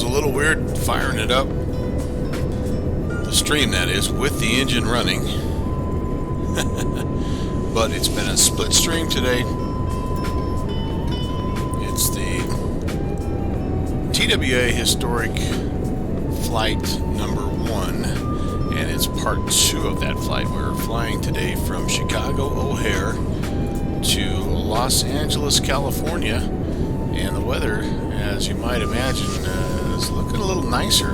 Feels a little weird firing it up, the stream that is, with the engine running. But it's been a split stream today. It's the TWA Historic Flight number 1, and it's part 2 of that flight. We're flying today from Chicago O'Hare to Los Angeles, California, and the weather, as you might imagine, is looking a little nicer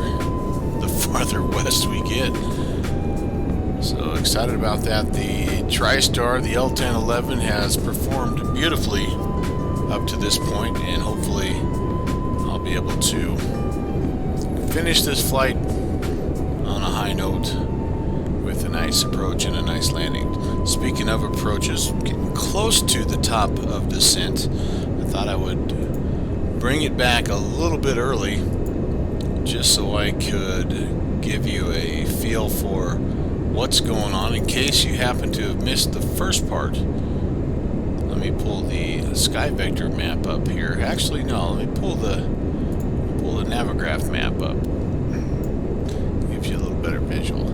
the farther west we get. So excited about that. The TriStar, the L-1011, has performed beautifully up to this point, and hopefully I'll be able to finish this flight on a high note with a nice approach and a nice landing. Speaking of approaches, getting close to the top of descent, I thought I would bring it back a little bit early just so I could give you a feel for what's going on in case you happen to have missed the first part. Let me pull the Sky Vector map up here. Actually, no, let me pull the Navigraph map up. Gives you a little better visual.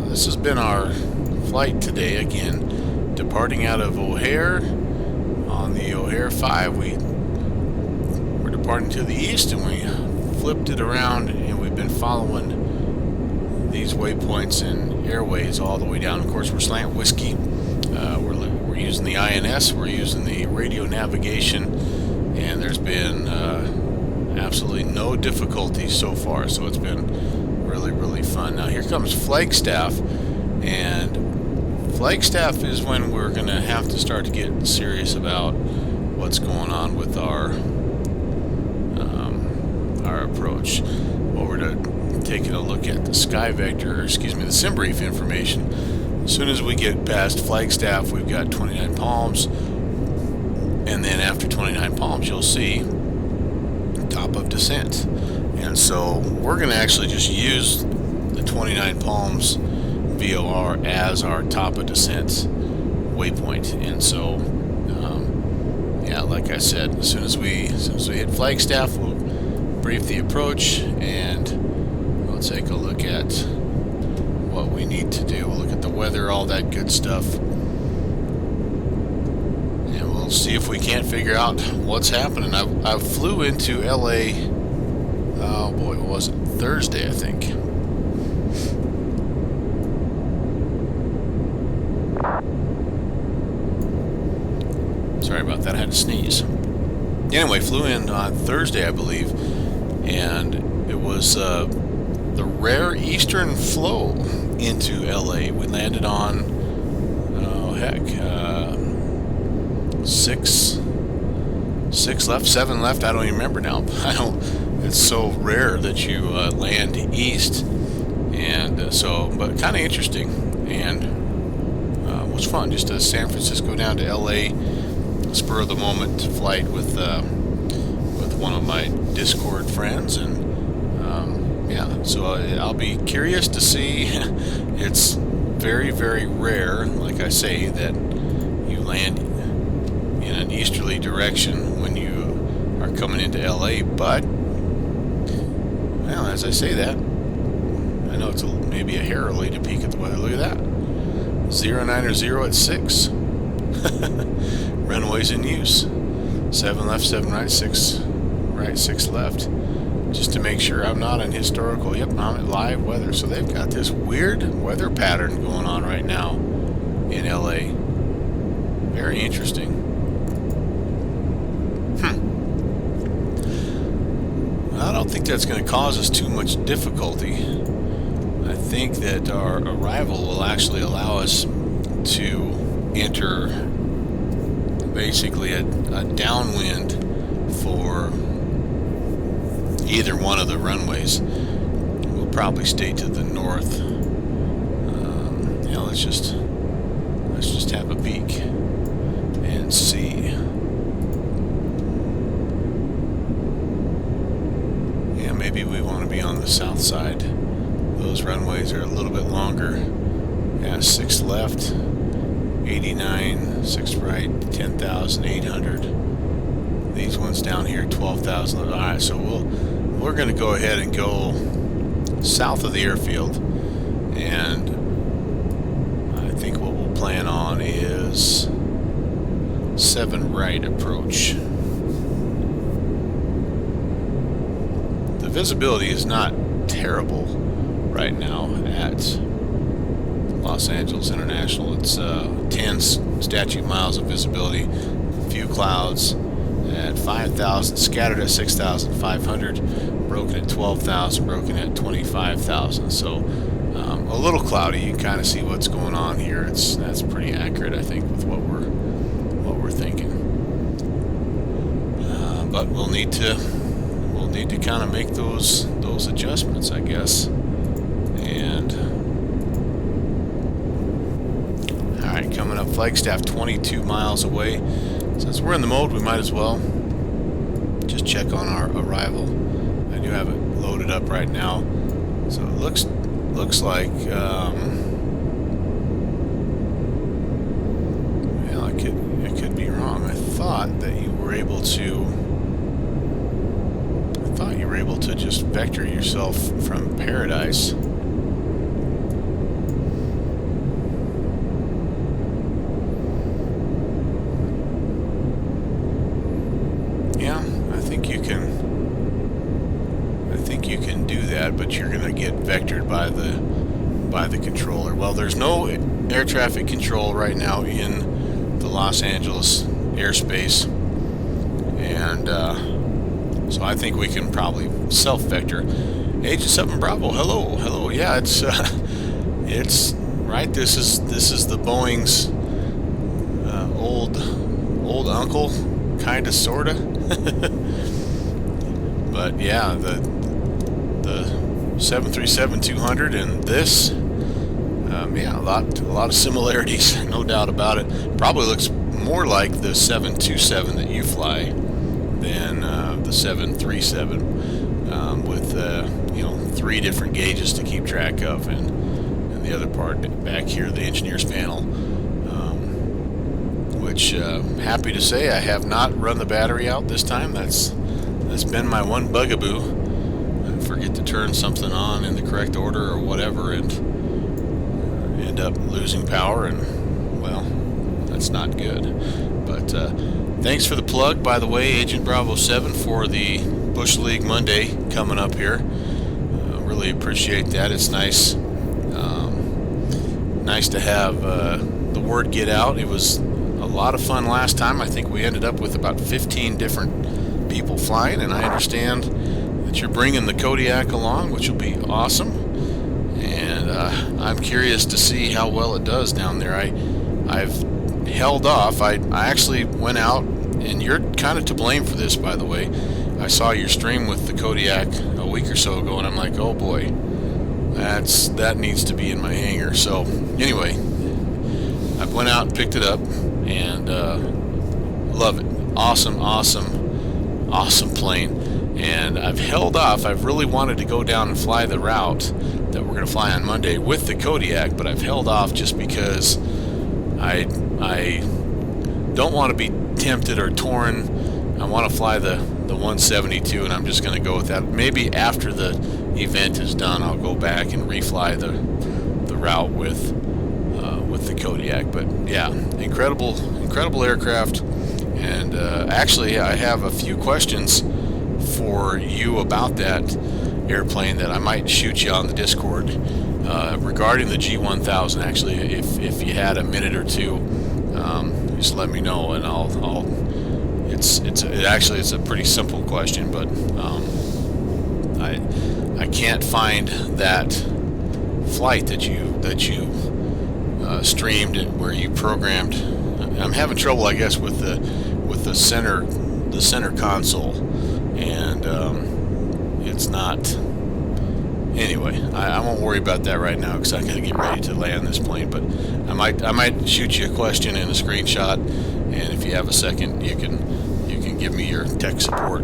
This has been our flight today, again, departing out of O'Hare on the O'Hare 5. We're departing to the east, and we flipped it around, and we've been following these waypoints and airways all the way down. Of course, we're Slant Whiskey. We're using the INS. We're using the radio navigation, and there's been absolutely no difficulties so far. So it's been really, really fun. Now here comes Flagstaff, and Flagstaff is when we're going to have to start to get serious about what's going on with our approach. Well, we're taking a look at the Sky Vector, the SimBrief information. As soon as we get past Flagstaff, we've got 29 Palms, and then after 29 Palms, you'll see top of descent. And so we're going to actually just use the 29 Palms VOR as our top of descent waypoint. And so, yeah, like I said, as soon as we hit Flagstaff, we'll brief the approach, and we'll take a look at what we need to do. We'll look at the weather, all that good stuff, and we'll see if we can't figure out what's happening. I flew into LA, oh boy, what was it? Thursday, I think. Sorry about that, I had to sneeze. Anyway, flew in on Thursday, I believe, and it was the rare eastern flow into LA. We landed on, oh heck, 6 left, 7 left, I don't even remember now. It's so rare that you land east, and but kind of interesting, and was fun. Just a San Francisco down to LA, spur of the moment flight with one of my Discord friends, and yeah, so I'll be curious to see. It's very, very rare, like I say, that you land in an easterly direction when you are coming into LA, but well, as I say that, I know it's maybe a hair early to peek at the weather. Look at that, 090 at 6. Runways in use, 7 left, 7 right, 6 right, 6 left, just to make sure I'm not in historical. Yep, I'm at live weather. So they've got this weird weather pattern going on right now in LA. Very interesting. I don't think that's going to cause us too much difficulty. I think that our arrival will actually allow us to enter basically a downwind for either one of the runways. We'll probably stay to the north. Yeah, let's just have a peek and see. Yeah, maybe we want to be on the south side. Those runways are a little bit longer. Yeah, 6 left, 89, 6 right, 10,800. These ones down here, 12,000. All right, so we'll we're going to go ahead and go south of the airfield, and I think what we'll plan on is 7 right approach. The visibility is not terrible right now at Los Angeles International. It's 10 statute miles of visibility, a few clouds at 5,000, scattered at 6,500, broken at 12,000, broken at 25,000. So a little cloudy. You can kind of see what's going on here. That's pretty accurate, I think, with what we're thinking. But we'll need to kind of make those adjustments, I guess. And all right, coming up, Flagstaff 22 miles away. Since we're in the mode, we might as well just check on our arrival. I do have it loaded up right now, so it looks like well, I could be wrong. I thought that you were able to just vector yourself from Paradise. You can do that, but you're going to get vectored by the controller. Well, there's no air traffic control right now in the Los Angeles airspace, and so I think we can probably self-vector. Agent 7 Bravo, hello. Yeah, it's right. This is the Boeing's old uncle, kind of, sorta. But yeah, the 737-200 and this, yeah, a lot of similarities, no doubt about it. Probably looks more like the 727 that you fly than the 737, with 3 different gauges to keep track of, and the other part back here, the engineer's panel, which happy to say I have not run the battery out this time. That's been my one bugaboo. I forget to turn something on in the correct order or whatever, and end up losing power, and well, that's not good. But thanks for the plug, by the way, Agent Bravo 7, for the Bush League Monday coming up here. Really appreciate that. It's nice to have the word get out. It was a lot of fun last time. I think we ended up with about 15 different people flying, and I understand that you're bringing the Kodiak along, which will be awesome. And I'm curious to see how well it does down there. I've held off. I actually went out, and you're kind of to blame for this, by the way. I saw your stream with the Kodiak a week or so ago, and I'm like, oh boy, that needs to be in my hangar. So anyway, I went out and picked it up, and love it. Awesome plane. And I've held off. I've really wanted to go down and fly the route that we're going to fly on Monday with the Kodiak, but I've held off just because I don't want to be tempted or torn. I want to fly the 172, and I'm just going to go with that. Maybe after the event is done, I'll go back and refly the route with the Kodiak. But yeah, incredible aircraft. And actually, I have a few questions for you about that airplane that I might shoot you on the Discord regarding the G1000. Actually, if you had a minute or two, just let me know, and it's a pretty simple question, but I can't find that flight that you streamed where you programmed. I'm having trouble, I guess, with the center console, and it's not. Anyway, I won't worry about that right now because I gotta get ready to land this plane. But I might shoot you a question and a screenshot, and if you have a second, you can give me your tech support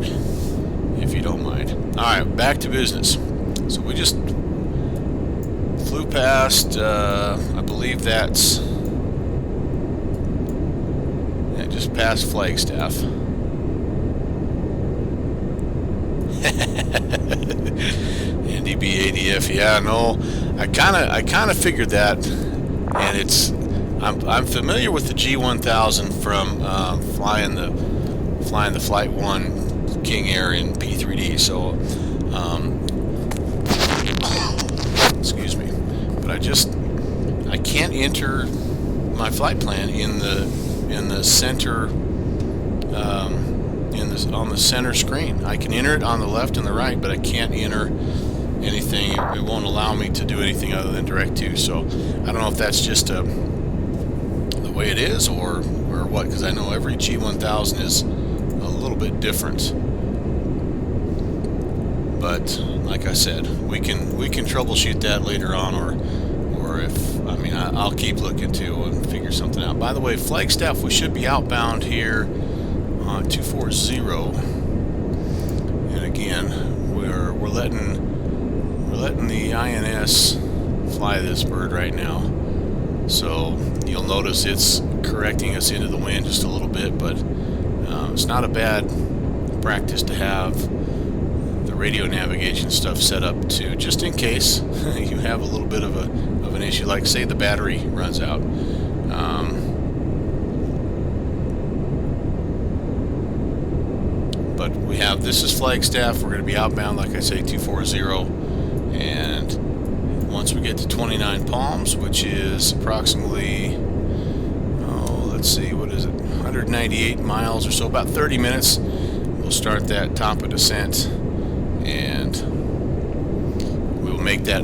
if you don't mind. All right, back to business. So we just flew past. I believe that's just past Flagstaff. NDB-ADF, yeah, no, I kind of figured that, and I'm familiar with the G1000 from flying the Flight 1 King Air in P3D, so excuse me, but I can't enter my flight plan in the center on the center screen. I can enter it on the left and the right, but I can't enter anything. It won't allow me to do anything other than direct to. So I don't know if that's just the way it is or what, because I know every G1000 is a little bit different. But like I said, we can troubleshoot that later on, or if I'll keep looking too and figure something out. By the way, Flagstaff, we should be outbound here on 240, and again, we're letting the INS fly this bird right now. So you'll notice it's correcting us into the wind just a little bit, but it's not a bad practice to have the radio navigation stuff set up to, just in case you have a little bit of an issue, like say the battery runs out. But we have, this is Flagstaff, we're going to be outbound, like I say, 240, and once we get to 29 Palms, which is approximately, let's see, what is it, 198 miles or so, about 30 minutes, we'll start that top of descent, and we'll make that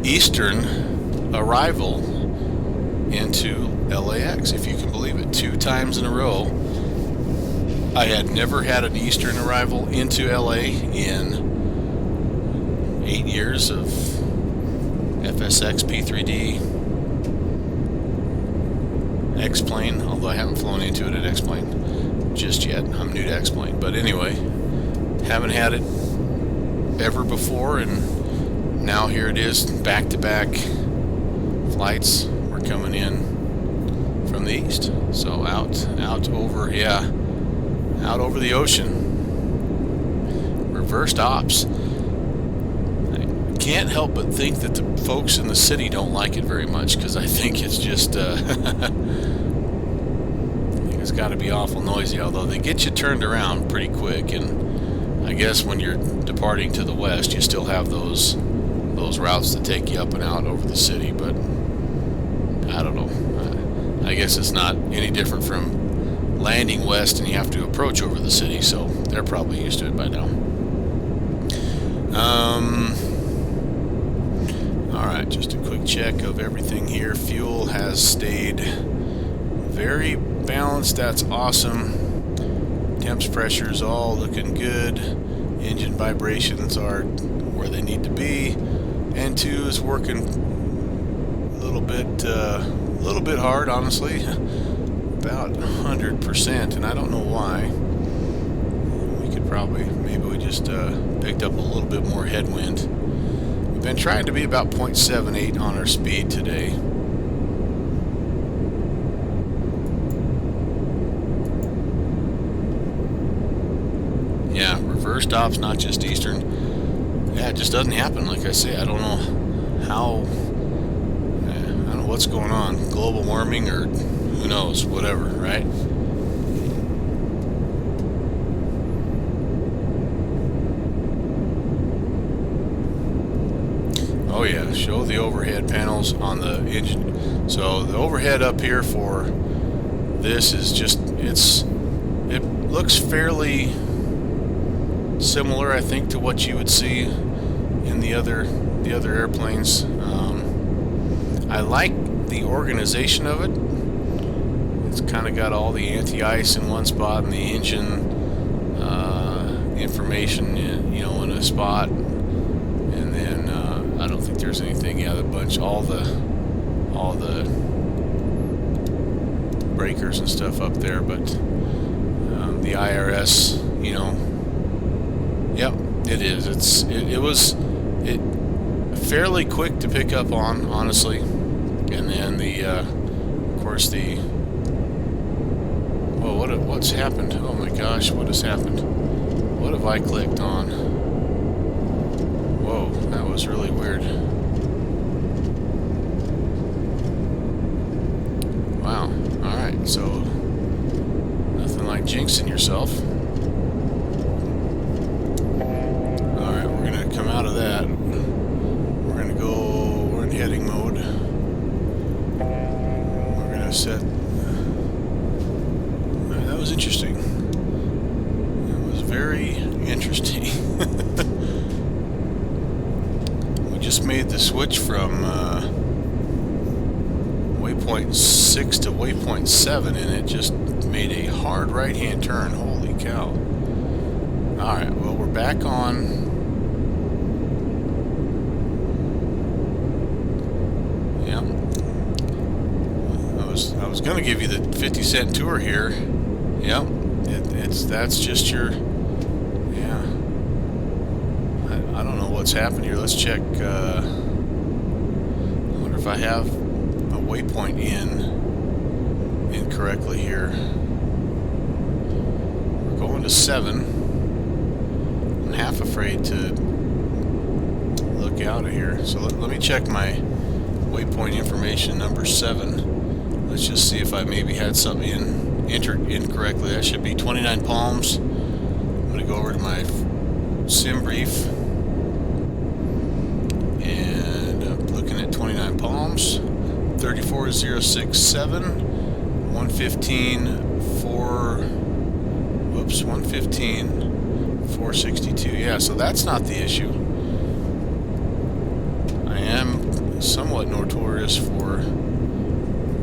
eastern arrival into LAX, if you can believe it. 2 times in a row I had never had an eastern arrival into LA in 8 years of FSX P3D X-Plane, although I haven't flown into it at X-Plane just yet. I'm new to X-Plane, but anyway, haven't had it ever before, and now here it is, back-to-back flights. We're coming in from the east, so out over the ocean. Reversed ops. I can't help but think that the folks in the city don't like it very much, because I think it's just I think it's got to be awful noisy, although they get you turned around pretty quick, and I guess when you're departing to the west you still have those routes that take you up and out over the city, but I don't know. I guess it's not any different from landing west and you have to approach over the city, so they're probably used to it by now. Alright, just a quick check of everything here. Fuel has stayed very balanced, that's awesome. Temps, pressures, all looking good. Engine vibrations are where they need to be. N2 is working a little bit hard, honestly. About 100%, and I don't know why. We could probably, maybe we just picked up a little bit more headwind. We've been trying to be about 0.78 on our speed today. Yeah, reversed ops, not just eastern. Yeah, it just doesn't happen, like I say. I don't know how, I don't know what's going on. Global warming or who knows, whatever, right? Oh yeah, show the overhead panels on the engine. So the overhead up here for this is just, it looks fairly similar, I think, to what you would see in the other airplanes. I like the organization of it. It's kind of got all the anti-ice in one spot and the engine information, in a spot, and then I don't think there's anything. Yeah, the bunch, all the breakers and stuff up there, but the IRS, yep, it is. It was fairly quick to pick up on, honestly, and then of course what's happened? Oh my gosh, what has happened? What have I clicked on? Whoa, that was really weird. Wow. Alright, so nothing like jinxing yourself. Alright, we're going to come out of that. We're going to go, we're in heading mode. We're going to set, that was interesting. That was very interesting. We just made the switch from waypoint 6 to waypoint 7, and it just made a hard right-hand turn. Holy cow. Alright, well, we're back on. Yep. I was going to give you the 50-cent tour here. Yep. That's just your... Yeah. I don't know what's happened here. Let's check. I wonder if I have a waypoint incorrectly here. We're going to 7. I'm half afraid to look out of here. So let me check my waypoint information number 7. Let's just see if I maybe had something entered incorrectly. That should be 29 palms. I'm going to go over to my sim brief. And I'm looking at 29 palms. 34067, 115,462. Yeah, so that's not the issue. I am somewhat notorious for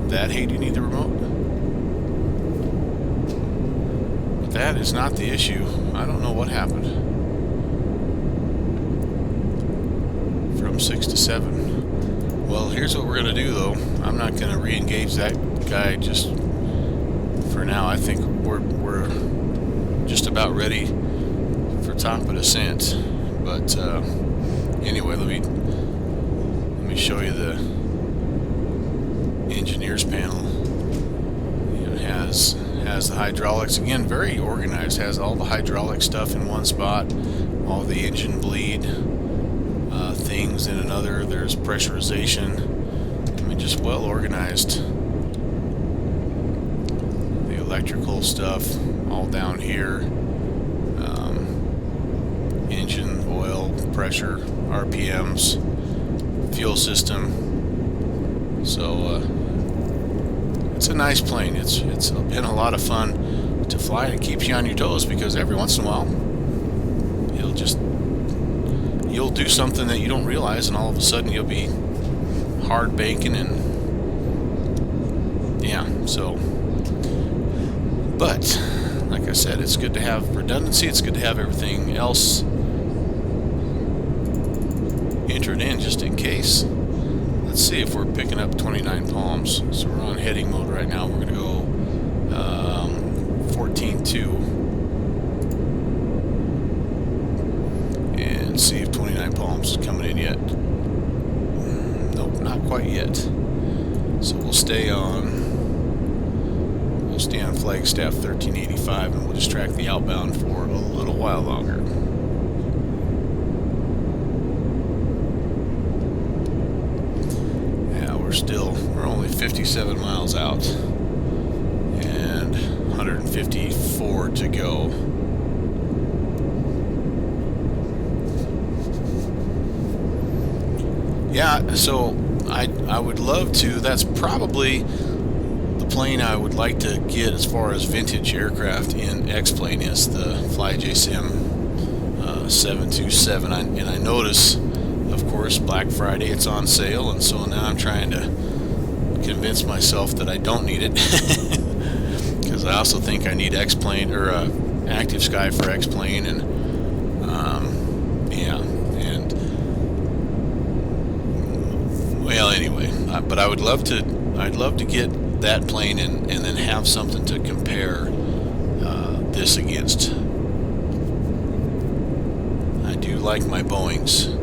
that. Hey, do you need the remote? But that is not the issue. I don't know what happened. From 6 to 7. Well, here's what we're going to do, though. I'm not going to re-engage that guy just for now. I think we're just about ready for top of descent. But anyway, let me show you the engineer's panel. It has the hydraulics. Again, very organized. Has all the hydraulic stuff in one spot, all the engine bleed things in another. There's pressurization. I mean, just well organized. The electrical stuff all down here. Engine, oil, pressure, RPMs, fuel system. So it's a nice plane. It's been a lot of fun to fly. It keeps you on your toes because every once in a while you'll do something that you don't realize, and all of a sudden you'll be hard banking, and yeah, so. But like I said, it's good to have redundancy. It's good to have everything else entered in just in case. Let's see if we're picking up 29 palms. So we're on heading mode right now. We're going to go 14.2 and see if 29 palms is coming in yet. Nope, not quite yet. So we'll stay on Flagstaff 1385, and we'll just track the outbound for a little while longer. We're only 57 miles out and 154 to go. Yeah, so I would love to. That's probably the plane I would like to get as far as vintage aircraft in X-Plane is the FlyJSim 727. And I notice, of course, Black Friday it's on sale, and so now I'm trying to convince myself that I don't need it because I also think I need X-Plane or Active Sky for X-Plane, and yeah, and well, anyway, but I'd love to get that plane and then have something to compare this against. I do like my Boeings.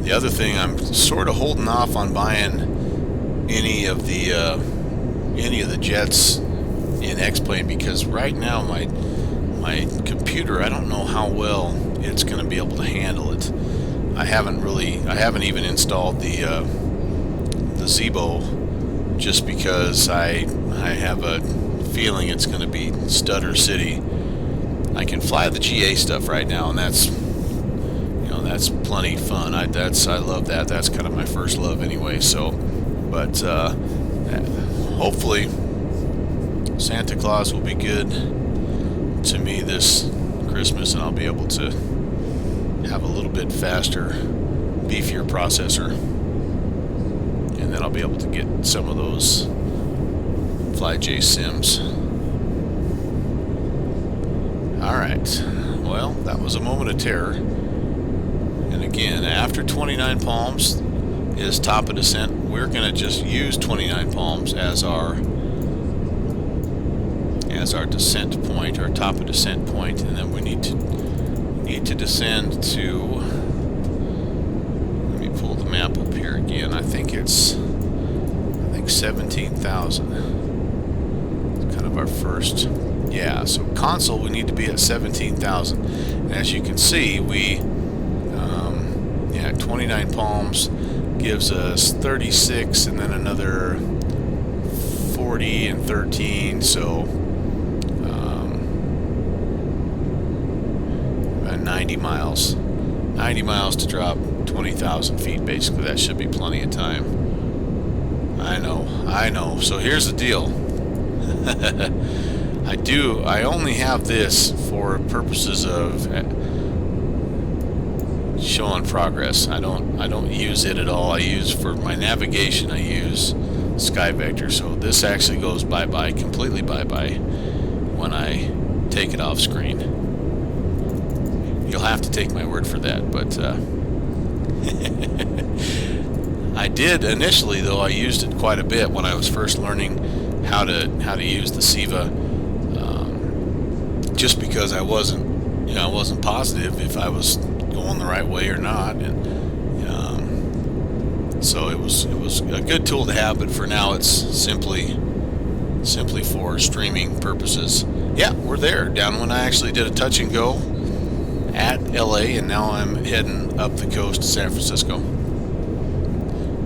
The other thing, I'm sort of holding off on buying any of the any of the jets in X-Plane, because right now my computer, I don't know how well it's going to be able to handle it. I haven't even installed the Zebo, just because I have a feeling it's going to be stutter city. I can fly the GA stuff right now, and that's plenty fun. I love that. That's kind of my first love anyway. So, but hopefully Santa Claus will be good to me this Christmas, and I'll be able to have a little bit faster, beefier processor, and then I'll be able to get some of those FlyJ sims. Alright, well, that was a moment of terror. And again, after 29 Palms is top of descent, we're going to just use 29 Palms as our descent point, our top of descent point, and then we need to descend to, let me pull the map up here again. I think 17,000. It's kind of our first, yeah, so console we need to be at 17,000. And as you can see, we 29 Palms gives us 36, and then another 40 and 13, so 90 miles. 90 miles to drop 20,000 feet, basically. That should be plenty of time. I know. So here's the deal. I only have this for purposes of showing progress. I don't use it at all. I use, for my navigation, I use SkyVector. So this actually goes bye-bye, completely bye-bye, when I take it off screen. You'll have to take my word for that, but I did initially, though. I used it quite a bit when I was first learning how to use the SIVA, just because I wasn't positive if I was going the right way or not, and so it was a good tool to have. But for now, it's simply for streaming purposes. Yeah, we're there. Down when I actually did a touch and go at LA, and now I'm heading up the coast to San Francisco.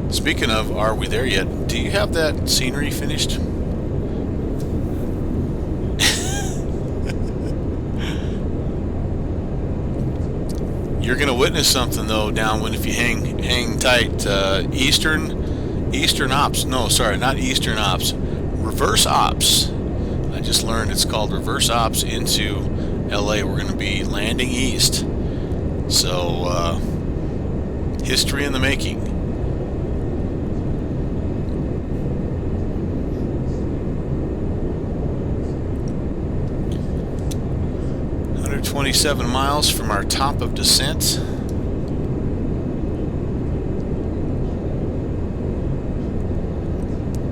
Speaking of, are we there yet? Do you have that scenery finished? You're gonna witness something though down when, if you hang tight. Eastern ops. No, sorry, not Eastern ops. Reverse ops. I just learned it's called reverse ops into LA. We're going to be landing east. So, history in the making. $127 miles from our top of descent.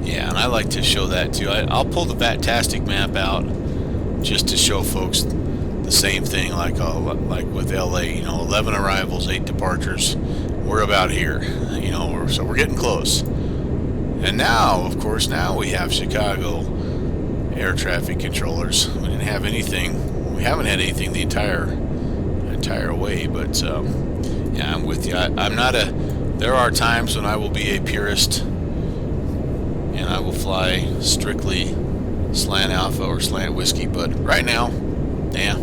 Yeah, and I like to show that too. I'll pull the Vatastic map out just to show folks the same thing, like with LA, 11 arrivals, 8 departures. We're about here, so we're getting close. And now, of course, we have Chicago air traffic controllers. We didn't have anything. We haven't had anything the entire way, but yeah, I'm with you. I'm not there are times when I will be a purist, and I will fly strictly slant alpha or slant whiskey, but right now, yeah.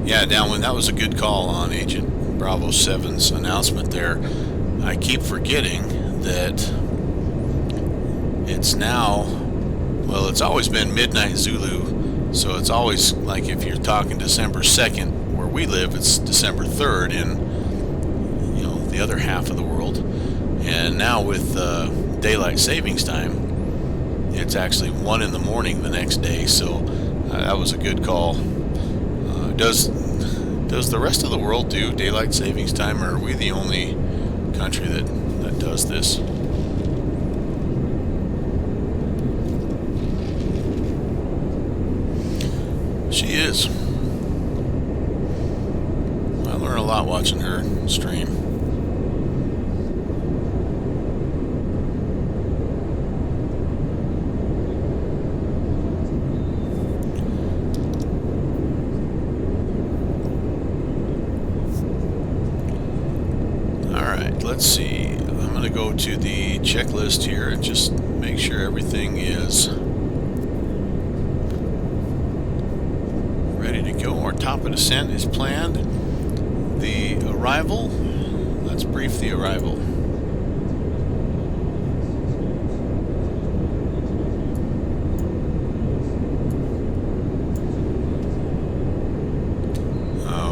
Yeah, Downwind, that was a good call on Agent Bravo 7's announcement there. I keep forgetting that it's now, well, it's always been midnight Zulu, so it's always like, if you're talking December 2nd, where we live, it's December 3rd in, the other half of the world. And now with daylight savings time, it's actually 1 in the morning the next day, so that was a good call. Does the rest of the world do daylight savings time, or are we the only country that does this? is. I learn a lot watching her stream. Alright, let's see. I'm going to go to the checklist here and just make sure everything is ready to go. Our top of descent is planned. The arrival, let's brief the arrival.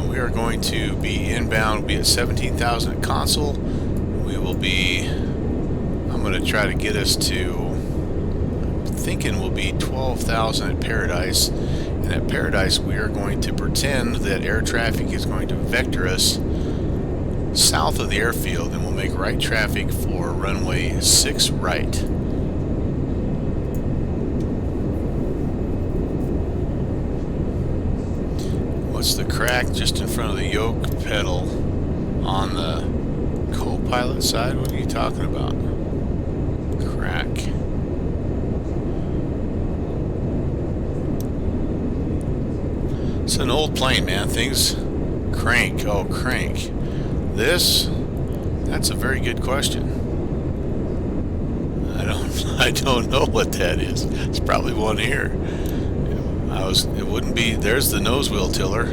We are going to be inbound, we'll be at 17,000 at console. We will be, I'm going to try to get us to, I'm thinking we'll be 12,000 at Paradise. And at Paradise, we are going to pretend that air traffic is going to vector us south of the airfield, and we'll make right traffic for runway 6 right. What's the crack? Just in front of the yoke pedal on the co-pilot side? What are you talking about? Crack. It's an old plane, man. Things crank. Oh, crank. This? That's a very good question. I don't know what that is. It's probably one here. It wouldn't be. There's the nose wheel tiller.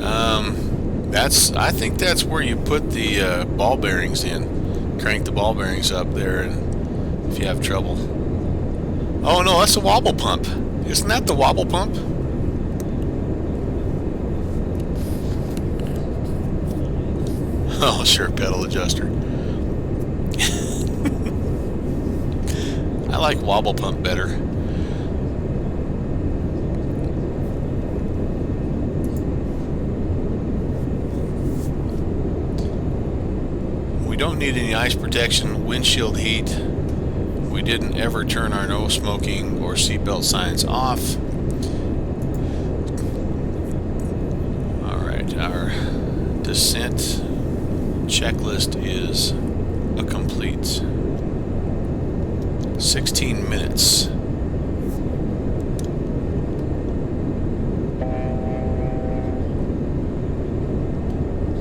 I think that's where you put the ball bearings in. Crank the ball bearings up there, and if you have trouble. Oh no, that's a wobble pump. Isn't that the wobble pump? Oh, sure, pedal adjuster. I like wobble pump better. We don't need any ice protection, windshield heat. We didn't ever turn our no smoking or seatbelt signs off. Alright, our descent checklist is a complete 16 minutes.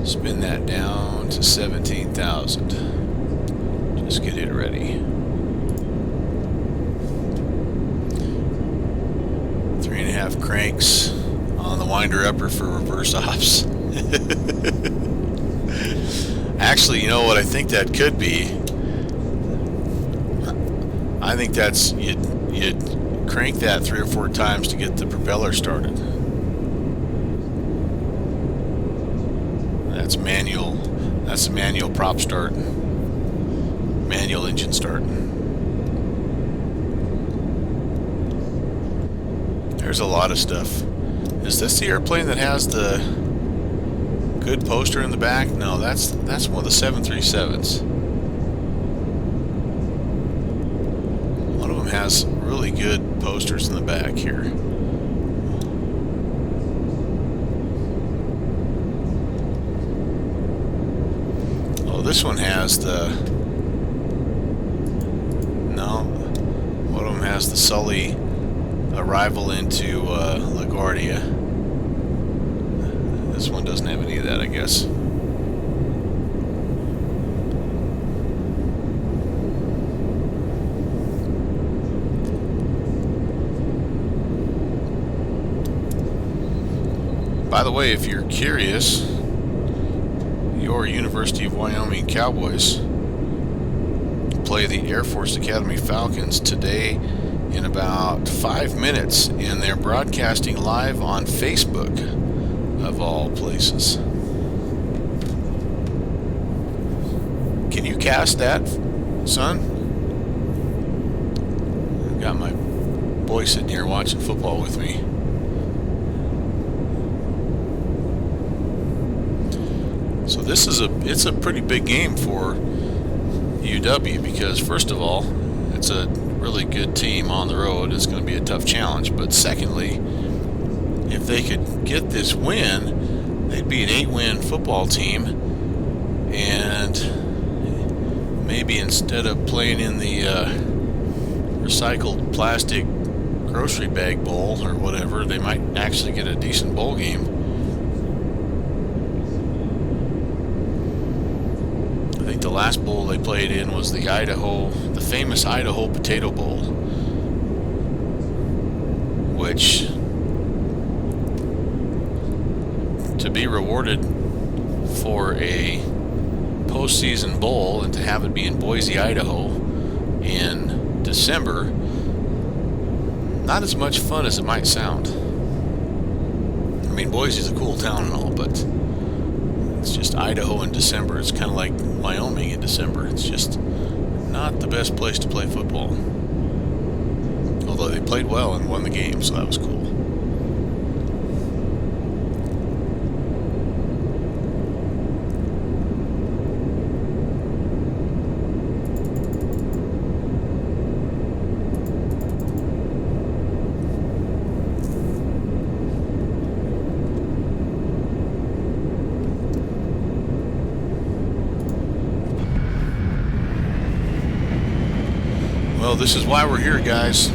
Spin that down to 17,000. Just get it ready. 3.5 cranks on the winder upper for reverse ops. Actually, you know what I think that could be? I think that's, you'd crank that 3 or 4 times to get the propeller started. That's manual. That's a manual prop start. Manual engine start. There's a lot of stuff. Is this the airplane that has the good poster in the back? No, that's one of the 737s. One of them has really good posters in the back here. Oh, this one has the... No, one of them has the Sully arrival into LaGuardia. This one doesn't have any of that, I guess. By the way, if you're curious, your University of Wyoming Cowboys play the Air Force Academy Falcons today in about 5 minutes, and they're broadcasting live on Facebook, of all places. Can you cast that, son? I've got my boy sitting here watching football with me. So this is it's a pretty big game for UW, because first of all, it's a really good team on the road. It's going to be a tough challenge, but secondly, if they could get this win, they'd be an 8-win football team, and maybe instead of playing in the recycled plastic grocery bag bowl or whatever, they might actually get a decent bowl game. I think the last bowl they played in was the famous Idaho Potato Bowl, which, to be rewarded for a postseason bowl and to have it be in Boise, Idaho in December, not as much fun as it might sound. I mean, Boise's a cool town and all, but it's just Idaho in December. It's kind of like Wyoming in December. It's just not the best place to play football. Although they played well and won the game, so that was cool. Well, this is why we're here, guys.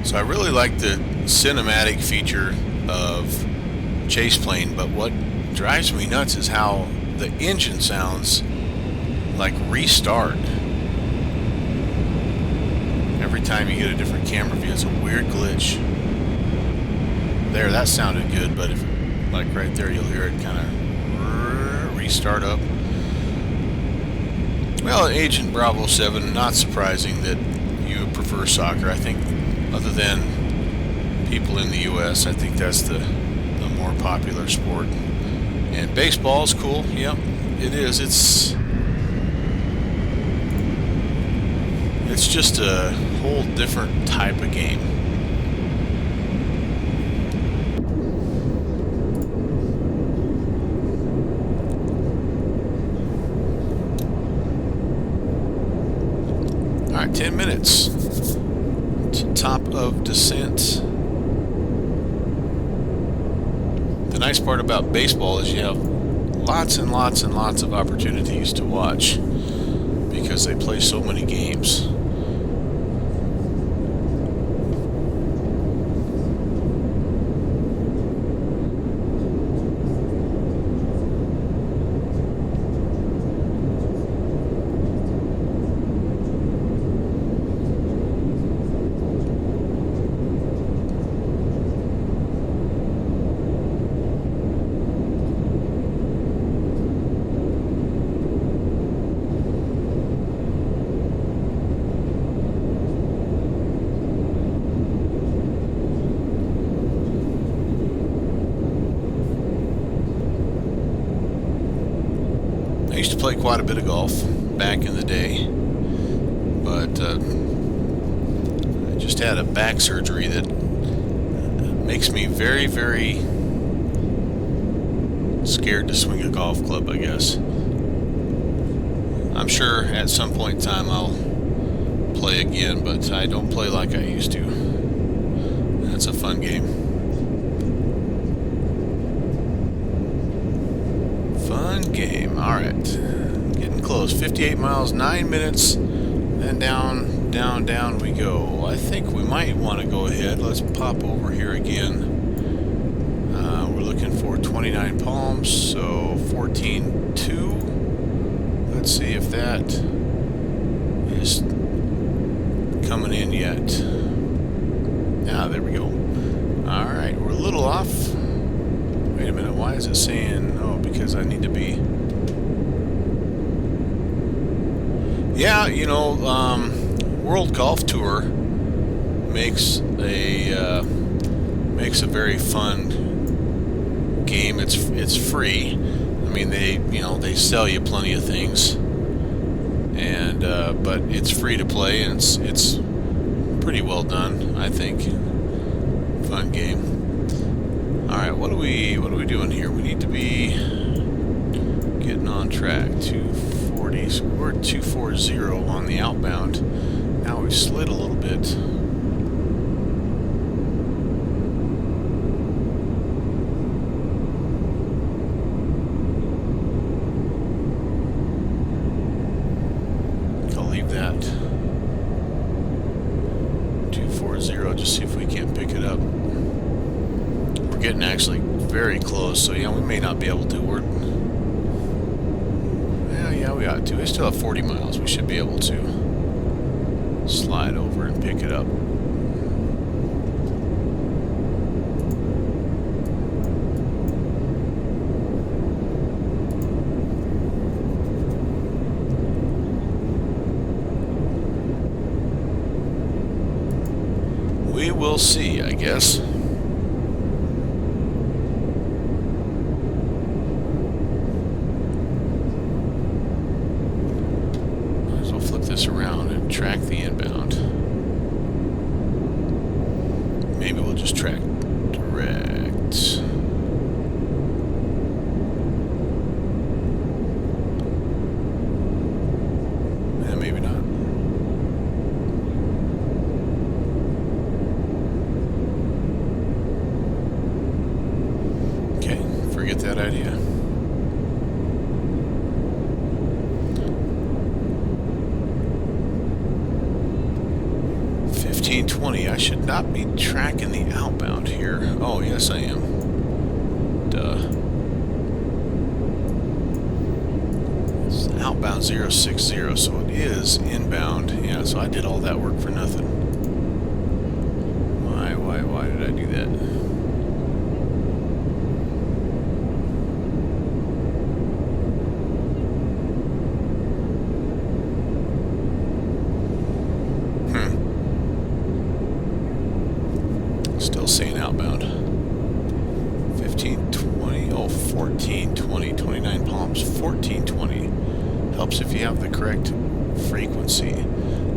So I really like the cinematic feature of Chase Plane, but what drives me nuts is how the engine sounds like restart. Every time you get a different camera view, it's a weird glitch. There, that sounded good, but if, like right there, you'll hear it kind of restart up. Well, Agent Bravo 7, not surprising that you prefer soccer. I think, other than people in the U.S., I think that's the more popular sport. And baseball is cool. Yep, it is. It's just a whole different type of game. All right, 10 minutes to top of descent. The nice part about baseball is you have lots and lots and lots of opportunities to watch because they play so many games. I used to play quite a bit of golf back in the day, but I just had a back surgery that makes me very, very scared to swing a golf club, I guess. I'm sure at some point in time I'll play again, but I don't play like I used to. That's a fun game. Fun game. Alright. Getting close. 58 miles, 9 minutes, And down, down, down we go. I think we might want to go ahead. Let's pop over here again. We're looking for 29 palms, so 14.2. Let's see if that is coming in yet. Ah, there we go. Alright, we're a little off. Wait a minute, why is it saying... Oh, because I need to be... Yeah, you know, World Golf Tour makes a very fun game. It's free. I mean, they sell you plenty of things, and but it's free to play, and it's pretty well done, I think. Fun game. All right, what are we doing here? We need to be getting on track. 240. So we're at 240 on the outbound. Now we slid a little bit. I'll leave that 240. Just see if we can't pick it up. We're getting actually very close, so yeah, we may not be able to. Yeah, we ought to. We still have 40 miles. We should be able to slide over and pick it up. We will see, I guess. Around and track the inbound. Maybe we'll just track direct. And maybe not. Okay, forget that idea. 1520. I should not be tracking the outbound here. Oh, yes, I am. Duh. It's outbound 060, so it is inbound. Yeah, so I did all that work for nothing. Why did I do that? Still saying outbound. 1520. Oh, 1420. 29 palms. 1420. Helps if you have the correct frequency.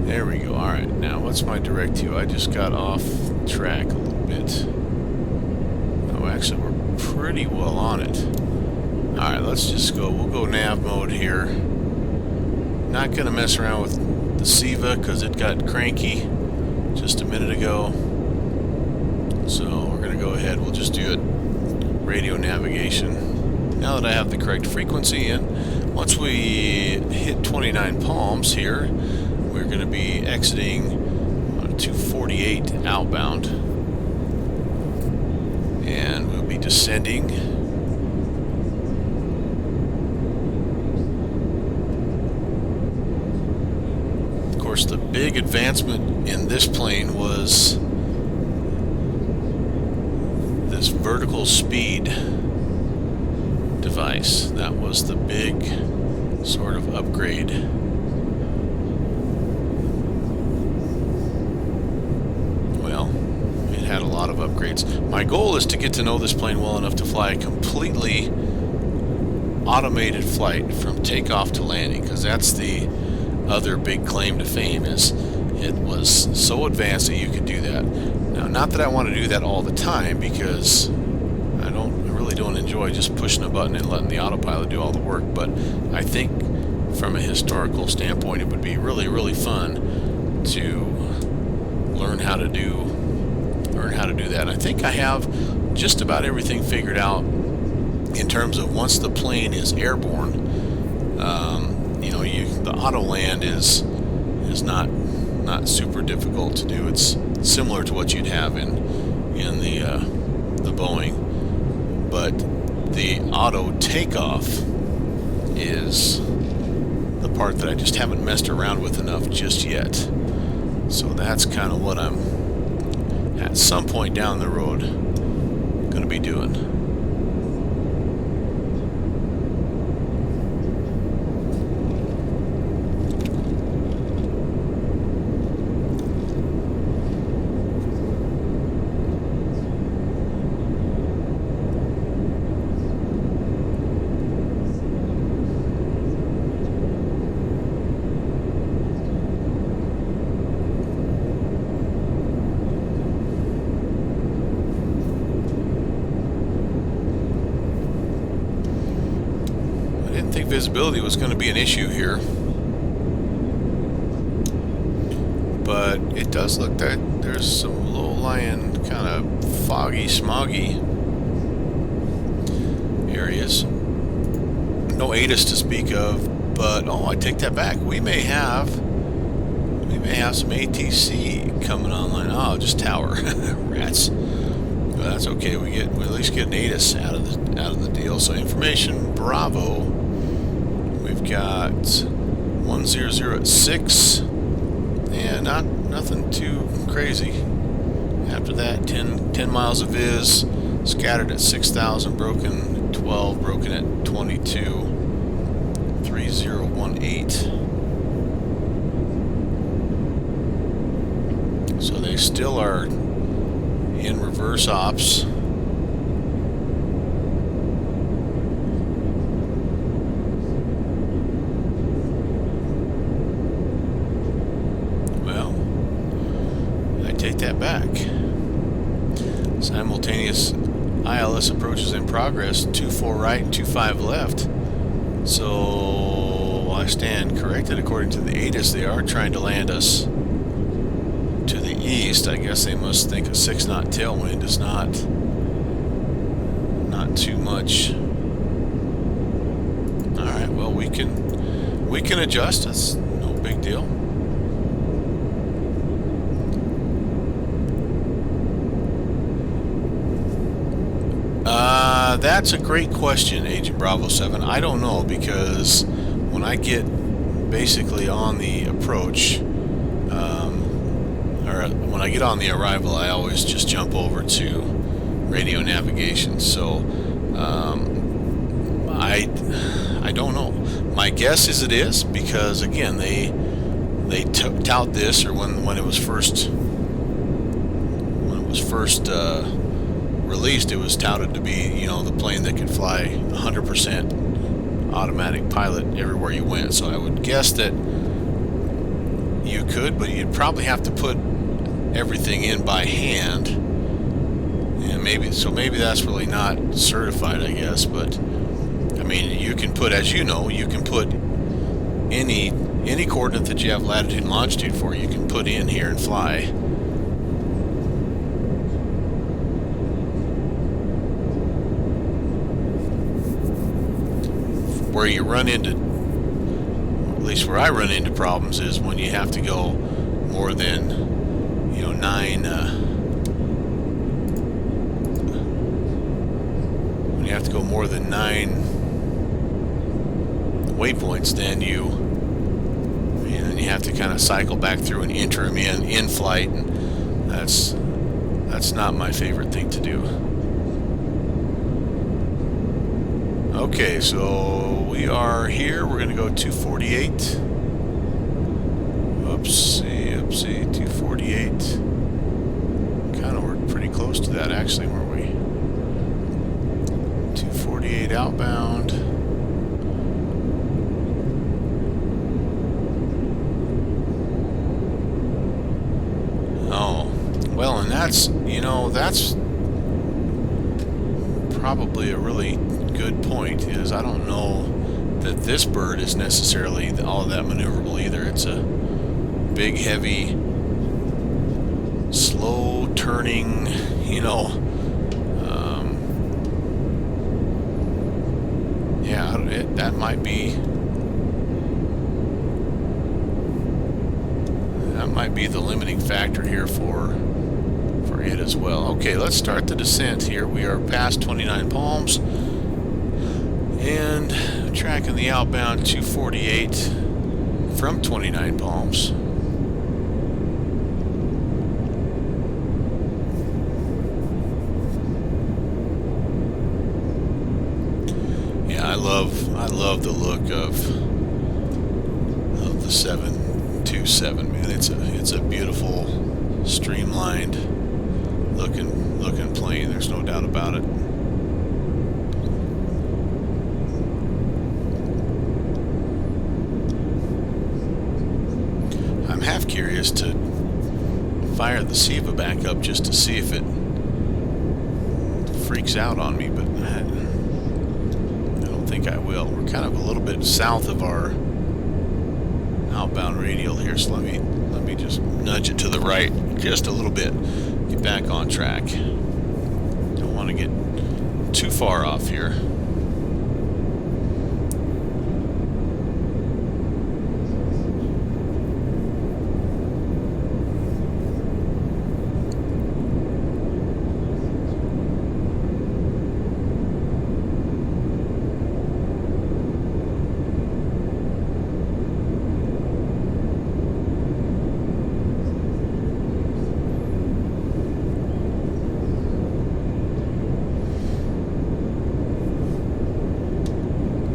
There we go. Alright, now what's my direct to? I just got off track a little bit. Oh, actually, we're pretty well on it. Alright, let's just go. We'll go nav mode here. Not going to mess around with the SIVA because it got cranky just a minute ago. So we're going to go ahead, we'll just do it radio navigation. Now that I have the correct frequency in, once we hit 29 palms here, we're going to be exiting 248 outbound. And we'll be descending. Of course, the big advancement in this plane was this vertical speed device. That was the big sort of upgrade. Well, it had a lot of upgrades. My goal is to get to know this plane well enough to fly a completely automated flight from takeoff to landing, because that's the other big claim to fame, is it was so advanced that you could do that. Now, not that I want to do that all the time, because I really don't enjoy just pushing a button and letting the autopilot do all the work, but I think from a historical standpoint it would be really, really fun to learn how to do that. I think I have just about everything figured out in terms of once the plane is airborne. You know, the auto land is is not super difficult to do. It's similar to what you'd have in the Boeing, but the auto takeoff is the part that I just haven't messed around with enough just yet. So that's kind of what I'm at some point down the road going to be doing. Visibility was going to be an issue here, but it does look that there's some low-lying kind of foggy, smoggy areas. No ATIS to speak of, but oh, I take that back. We may have some ATC coming online. Oh, just tower rats. Well, that's okay. We at least get an ATIS out of the deal. So information Bravo. We've got 100 at 6, and nothing too crazy. After that, 10 miles of viz, scattered at 6,000, broken at 12, broken at 22, 3018. So they still are in reverse ops. Take that back. Simultaneous ILS approaches in progress, 24 right and 25 left. So I stand corrected. According to the ATIS, they are trying to land us to the east. I guess they must think a 6-knot tailwind is not too much. Alright, well we can adjust. That's no big deal. That's a great question, Agent Bravo 7. I don't know, because when I get basically on the approach, or when I get on the arrival, I always just jump over to radio navigation. So I don't know. My guess is it is, because again they tout this, or when it was first released, it was touted to be, you know, the plane that could fly 100% automatic pilot everywhere you went. So I would guess that you could, but you'd probably have to put everything in by hand, and maybe that's really not certified, I guess. But I mean, you can put, as you know, you can put any coordinate that you have latitude and longitude for, you can put in here and fly. Where you run into, at least where I run into problems, is when you have to go more than, you know, 9. When you have to go more than 9 waypoints, then you have to kind of cycle back through and enter them in flight, and that's not my favorite thing to do. Okay, so we are here. We're going to go 248. Oopsie, 248. Kind of, we're pretty close to that, actually, weren't we? 248 outbound. Oh, well, and that's, you know, that's probably a really good point, is I don't know that this bird is necessarily all that maneuverable either. It's a big, heavy, slow turning, you know, yeah, that might be that might be the limiting factor here for it as well. Okay, let's start the descent here. We are past 29 Palms and tracking the outbound 248 from 29 Palms. Yeah, I love the look of the 727, man. It's a beautiful, streamlined looking plane. There's no doubt about it. I'm half curious to fire the SIVA back up just to see if it freaks out on me, but I don't think I will. We're kind of a little bit south of our outbound radial here, so let me just nudge it to the right just a little bit. Get back on track. Don't want to get too far off here.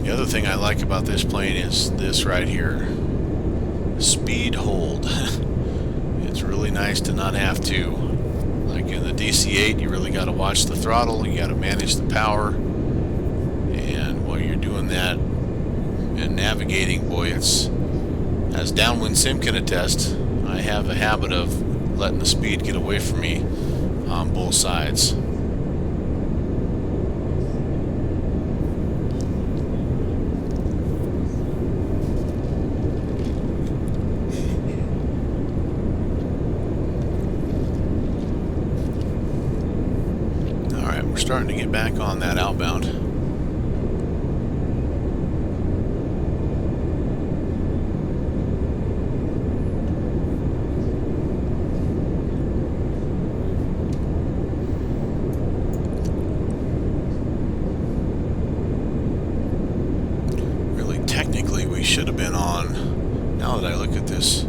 The other thing I like about this plane is this right here, speed hold. It's really nice to not have to, like in the DC-8, you really got to watch the throttle, you got to manage the power, and while you're doing that and navigating, boy, it's, as Downwind Sim can attest, I have a habit of letting the speed get away from me on both sides. We're starting to get back on that outbound. Really, technically, we should have been on, now that I look at this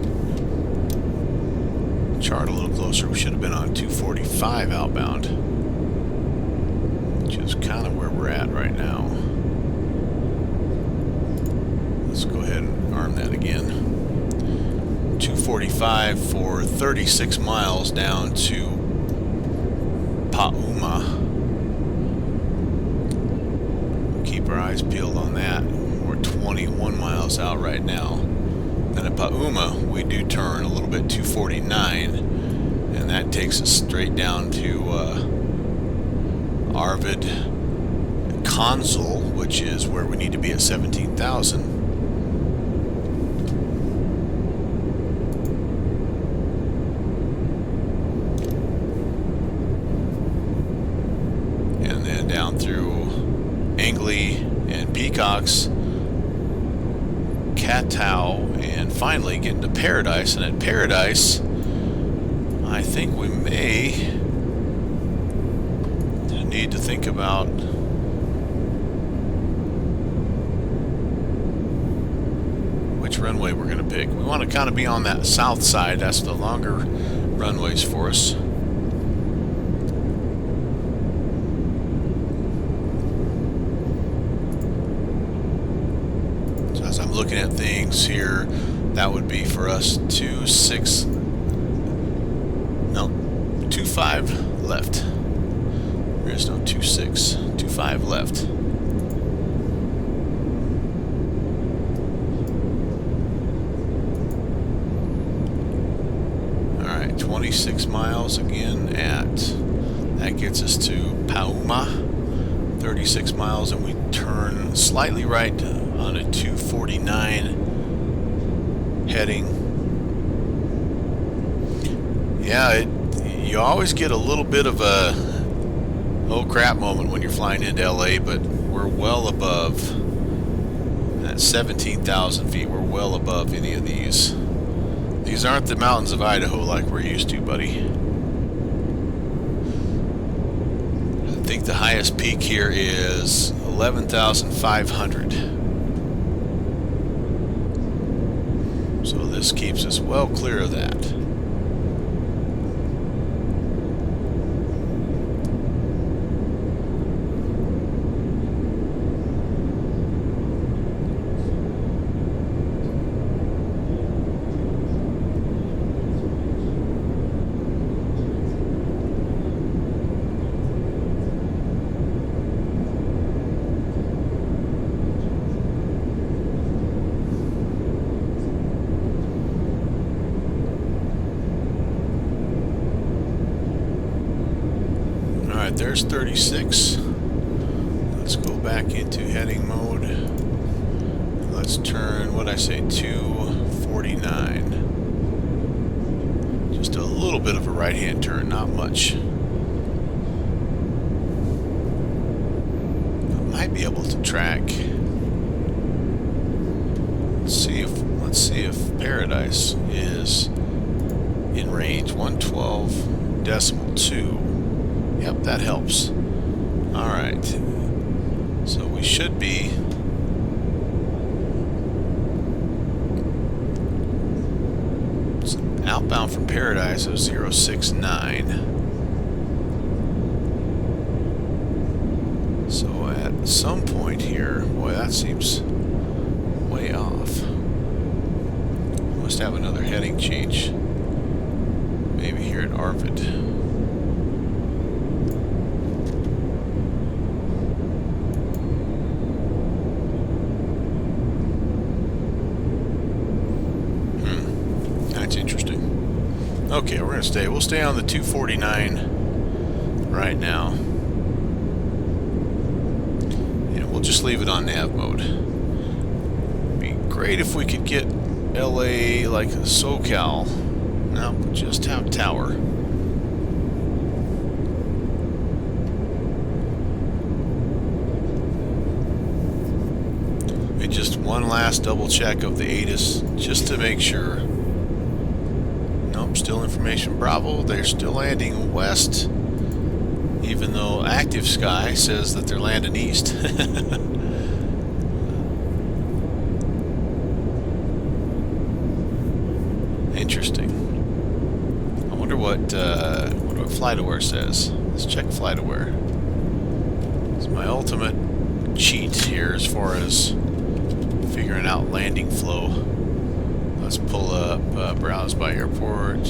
chart a little closer, we should have been on 245 outbound. Which is kind of where we're at right now. Let's go ahead and arm that again. 245 for 36 miles down to Pauma. Keep our eyes peeled on that. We're 21 miles out right now. Then at Pauma, we do turn a little bit, 249, and that takes us straight down to Arvid Consul, which is where we need to be at 17,000. And then down through Angley and Peacocks, Katau, and finally getting to Paradise. And at Paradise, I think we may need to think about which runway we're going to pick. We want to kind of be on that south side. That's the longer runways for us. So as I'm looking at things here, that would be for us 25 left. There is no 26, 25 left. Alright, 26 miles again that gets us to Pauma. 36 miles, and we turn slightly right on a 249 heading. Yeah, you always get a little bit of a oh crap moment when you're flying into LA, but we're well above at 17,000 feet. We're well above any of these These aren't the mountains of Idaho like we're used to, buddy. I think the highest peak here is 11,500. So this keeps us well clear of that. There's 36. Let's go back into heading mode. Let's turn, what'd I say, 249. Just a little bit of a right-hand turn, not much. I might be able to track. Let's see if Paradise is in range. 112.2. Yep, that helps. Alright. So we should be outbound from Paradise of 069. So at some point here, boy, that seems way off. Must have another heading change. Maybe here at Arvid. Okay, we're gonna stay. We'll stay on the 249 right now, and we'll just leave it on nav mode. It'd be great if we could get LA like SoCal. No, just have tower. And just one last double check of the ATIS just to make sure. Still information Bravo, they're still landing west, even though Active Sky says that they're landing east. Interesting. I wonder what FlightAware says. Let's check FlightAware. It's my ultimate cheat here as far as figuring out landing flow. Let's pull up browse by airport,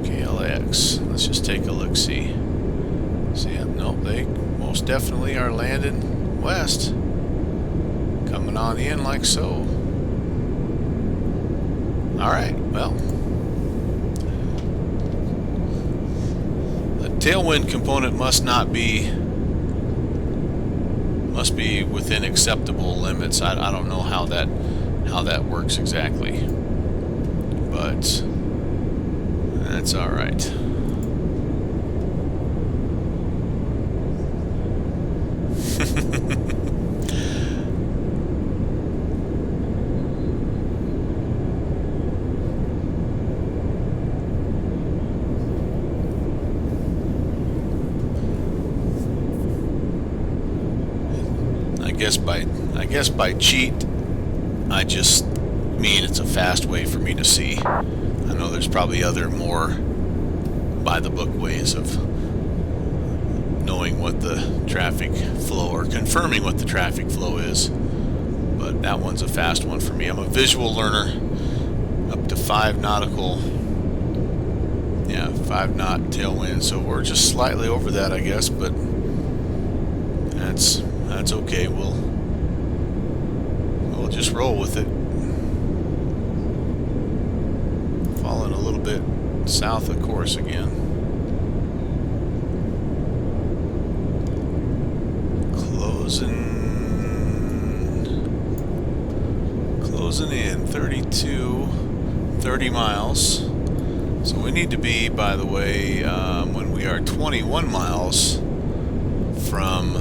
KLAX. Let's just take a look. See, nope, they most definitely are landing west, coming on in like so. All right, well, the tailwind component must be within acceptable limits. I don't know how that works exactly, but that's all right. I guess by cheat, I just mean it's a fast way for me to see. I know there's probably other more by the book ways of knowing what the traffic flow or confirming what the traffic flow is, but that one's a fast one for me. I'm a visual learner. Up to 5 nautical, 5 knot tailwind, so we're just slightly over that, I guess, but that's okay. We'll just roll with it. Falling a little bit south of course again. Closing in 30 miles. So we need to be, by the way, when we are 21 miles from,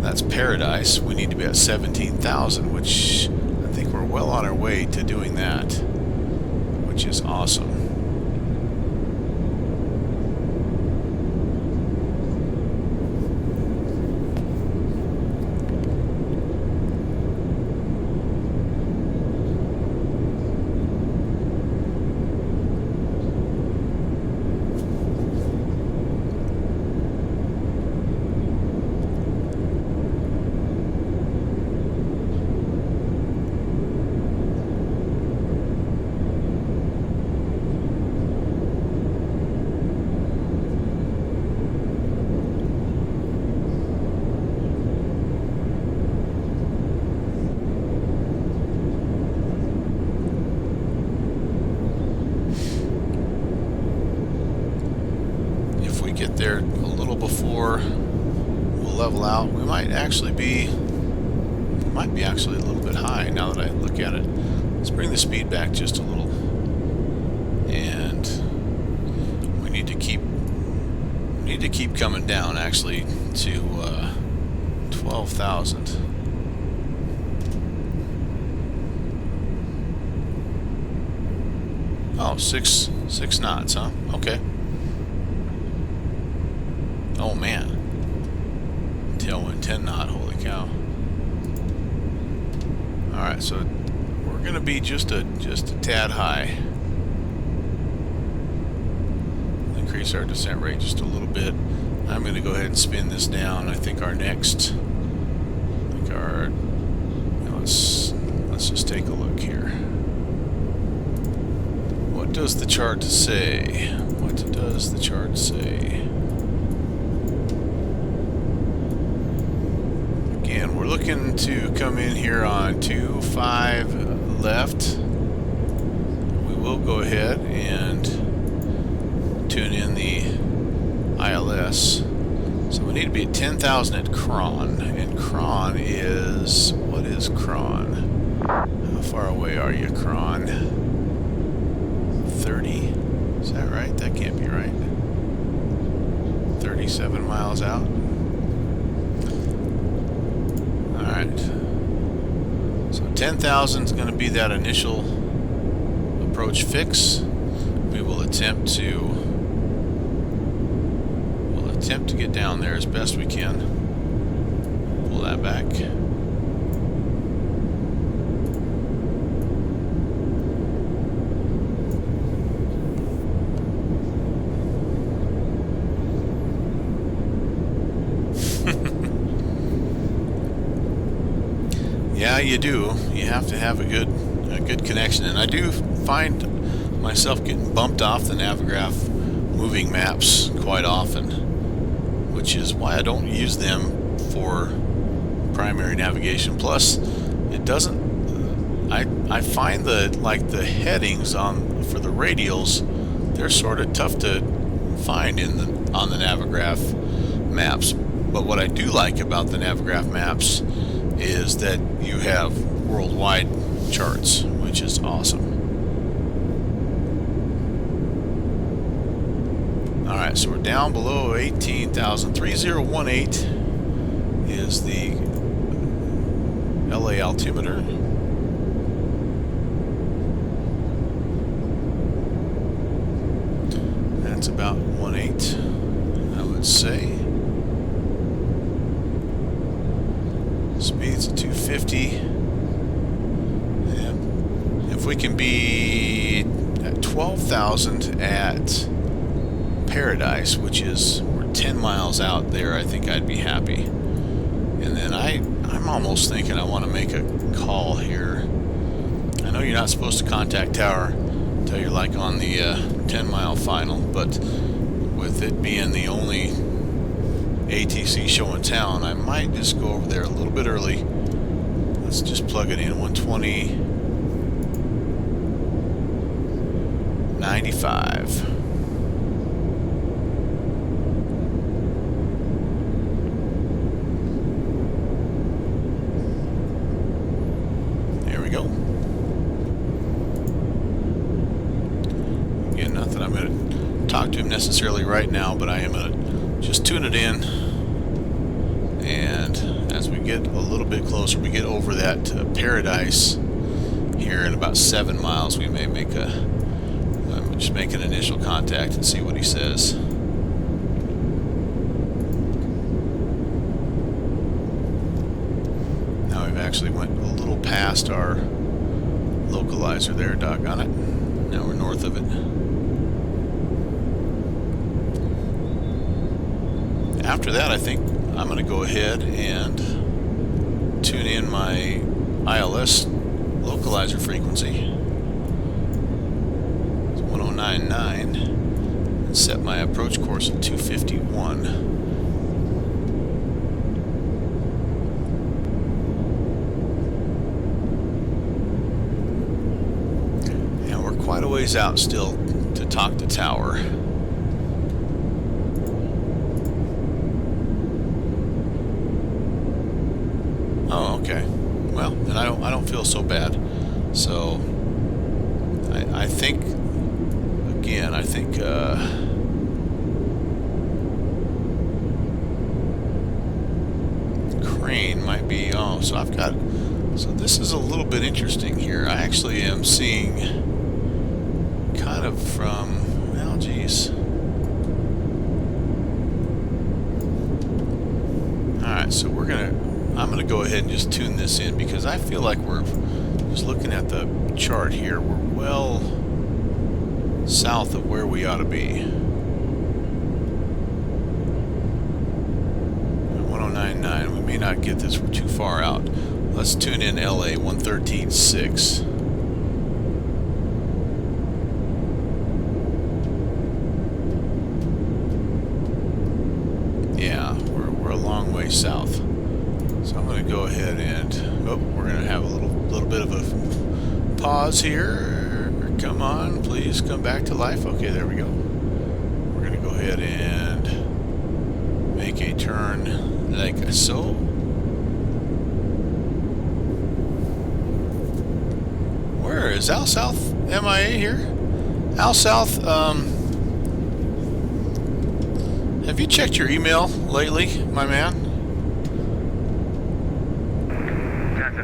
that's Paradise, we need to be at 17,000, which I think we're well on our way to doing that, which is awesome. Get there a little before we'll level out. We might be actually a little bit high now that I look at it. Let's bring the speed back just a little, and we need to keep coming down actually to 12,000. Oh, six knots, huh? Okay. Oh man, tailwind 10 knot, holy cow. Alright, so we're gonna be just a tad high. Increase our descent rate just a little bit. I'm gonna go ahead and spin this down. I think let's just take a look here. What does the chart say? What does the chart say? We're looking to come in here on 2.5 left. We will go ahead and tune in the ILS. So we need to be at 10,000 at Cron. And Cron is... what is Cron? How far away are you, Cron? 30? Is that right? That can't be right. 37 miles out. Alright, so 10,000 is going to be that initial approach fix. We will attempt to get down there as best we can. Pull that back. Yeah, you do. You have to have a good connection, and I do find myself getting bumped off the Navigraph moving maps quite often, which is why I don't use them for primary navigation. Plus, it doesn't. I find that like the headings for the radials, they're sort of tough to find on the Navigraph maps. But what I do like about the Navigraph maps is that you have worldwide charts, which is awesome. Alright, so we're down below 18,000. 3018 is the LA altimeter. That's about 1.8, I would say. Speed's at 250. And if we can be at 12,000 at Paradise, which is we're 10 miles out there, I think I'd be happy. And then I'm almost thinking I want to make a call here. I know you're not supposed to contact tower until you're like on the 10-mile final, but with it being the only ATC show in town, I might just go over there a little bit early. Let's just plug it in. 120.95. There we go. Again, not that I'm going to talk to him necessarily right now, but I am going to just tune it in, and as we get a little bit closer, we get over that Paradise here in about 7 miles, we may make just make an initial contact and see what he says. Now we've actually went a little past our localizer there, doggone it. Now we're north of it. After that, I think I'm going to go ahead and tune in my ILS localizer frequency. It's 1099 and set my approach course at 251. And we're quite a ways out still to talk to tower. Oh, okay. Well, then I don't feel so bad. So I think again, I think crane might be. Oh, so I've got. So this is a little bit interesting here. I actually am seeing kind of from. Well, geez. All right, so we're gonna. I'm going to go ahead and just tune this in because I feel like we're just looking at the chart here. We're well south of where we ought to be. 1099. We may not get this. We're too far out. Let's tune in LA 113.6. Yeah, we're a long way south. So I'm going to go ahead and, we're going to have a little bit of a pause here. Come on, please come back to life. Okay, there we go. We're going to go ahead and make a turn like so. Where is Al South MIA here? Al South, have you checked your email lately, my man?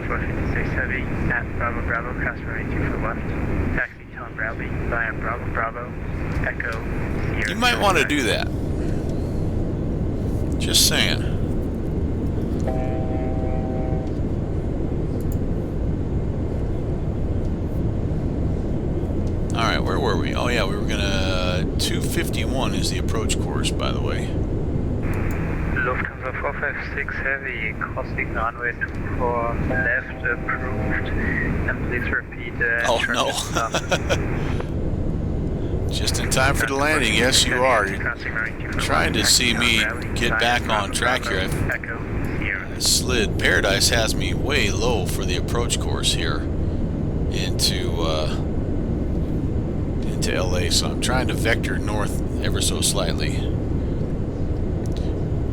456 Heavy at Bravo Bravo, cross runway 2 for left. Taxi Tom Bradley via Bravo Bravo, Echo Sierra. You might want to do that. Just saying. Alright, where were we? Oh yeah, we were gonna... 251 is the approach course, by the way. Lufthansa 456 Heavy, crossing runway 24 left, approved, and please repeat oh no. Just in time for the landing, yes you are. You're trying to see me get back on track here. I slid. Paradise has me way low for the approach course here into LA, so I'm trying to vector north ever so slightly.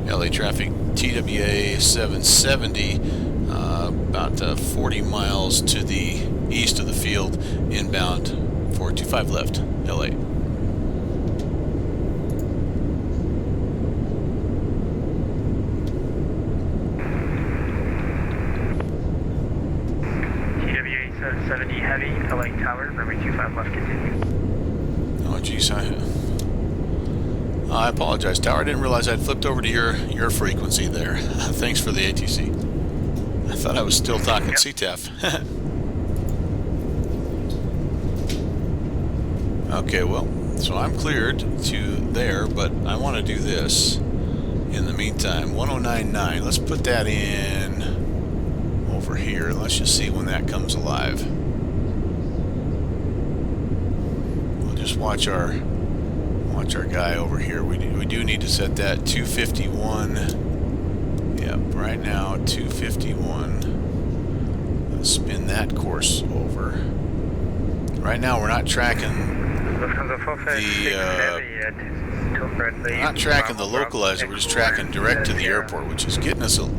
LA traffic TWA 770, about 40 miles to the east of the field, inbound 425 left, LA. TWA 770 Heavy, LA Tower, runway 25 left, continue. Oh geez, I apologize, Tower. I didn't realize I'd flipped over to your frequency there. Thanks for the ATC. I thought I was still talking CTAF. Okay, well, so I'm cleared to there, but I want to do this in the meantime. 1099. Let's put that in over here. Let's just see when that comes alive. We'll just watch our guy over here. We do need to set that 251. Yep, right now 251. Let's spin that course over. Right now we're not tracking the localizer. We're just tracking direct to the airport, which is getting us at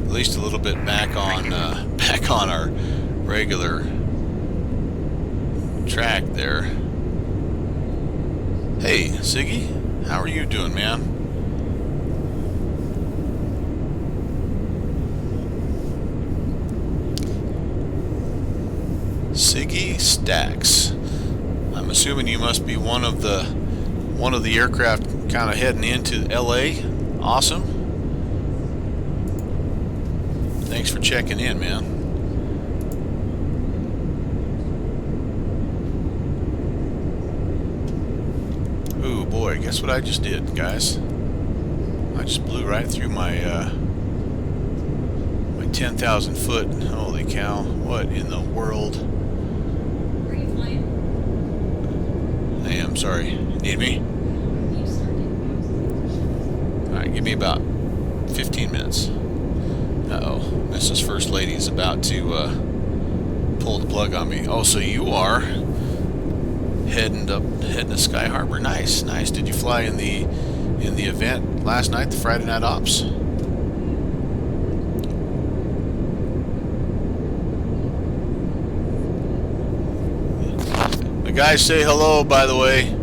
least a little bit back on our regular track there. Hey, Siggy, how are you doing, man? Siggy Stacks. I'm assuming you must be one of the aircraft kind of heading into LA. Awesome. Thanks for checking in, man. Ooh boy, guess what I just did, guys? I just blew right through my my 10,000 foot. Holy cow! What in the world? Where are you flying? Hey, I'm sorry. Need me? You started. All right, give me about 15 minutes. Uh-oh, Mrs. First Lady is about to pull the plug on me. Oh, so you are heading to Sky Harbor. Nice, nice. Did you fly in the event last night, the Friday Night Ops? The guys say hello, by the way.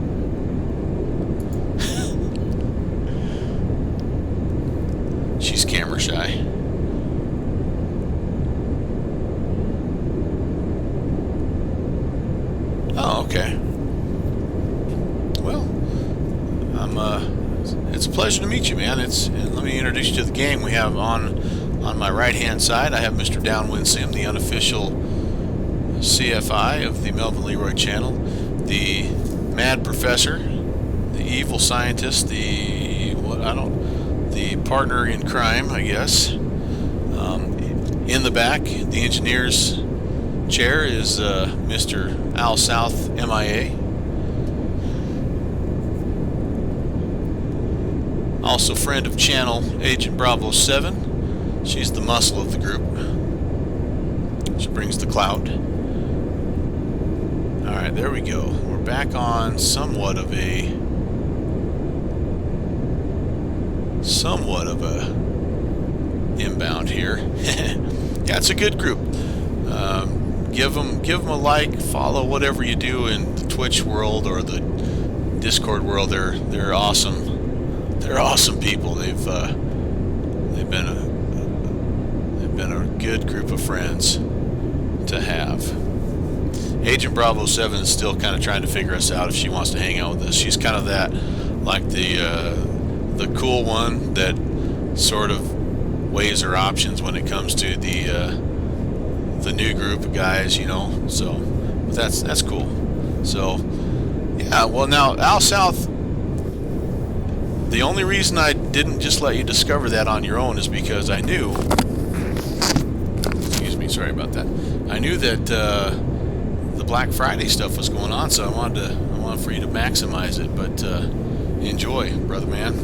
She's camera shy. Oh, okay. Well, it's a pleasure to meet you, man. Let me introduce you to the gang. We have on my right-hand side, I have Mr. Downwind Sim, the unofficial CFI of the Melvin Leroy channel, the Mad Professor, the evil scientist, the partner in crime, I guess. In the back, the engineer's chair is Mr. Al South MIA. Also friend of channel Agent Bravo 7. She's the muscle of the group. She brings the clout. Alright, there we go. We're back on somewhat of a inbound here. Yeah, it's a good group. Give them a like, follow whatever you do in the Twitch world or the Discord world. They're awesome. They're awesome people. They've been a good group of friends to have. Agent Bravo 7 is still kind of trying to figure us out if she wants to hang out with us. She's kind of that, like the cool one that sort of weighs her options when it comes to the new group of guys, you know. So that's cool. So yeah, well, now Al South, the only reason I didn't just let you discover that on your own is because I knew, excuse me, sorry about that, I knew that the Black Friday stuff was going on, so I wanted for you to maximize it. But enjoy, brother man.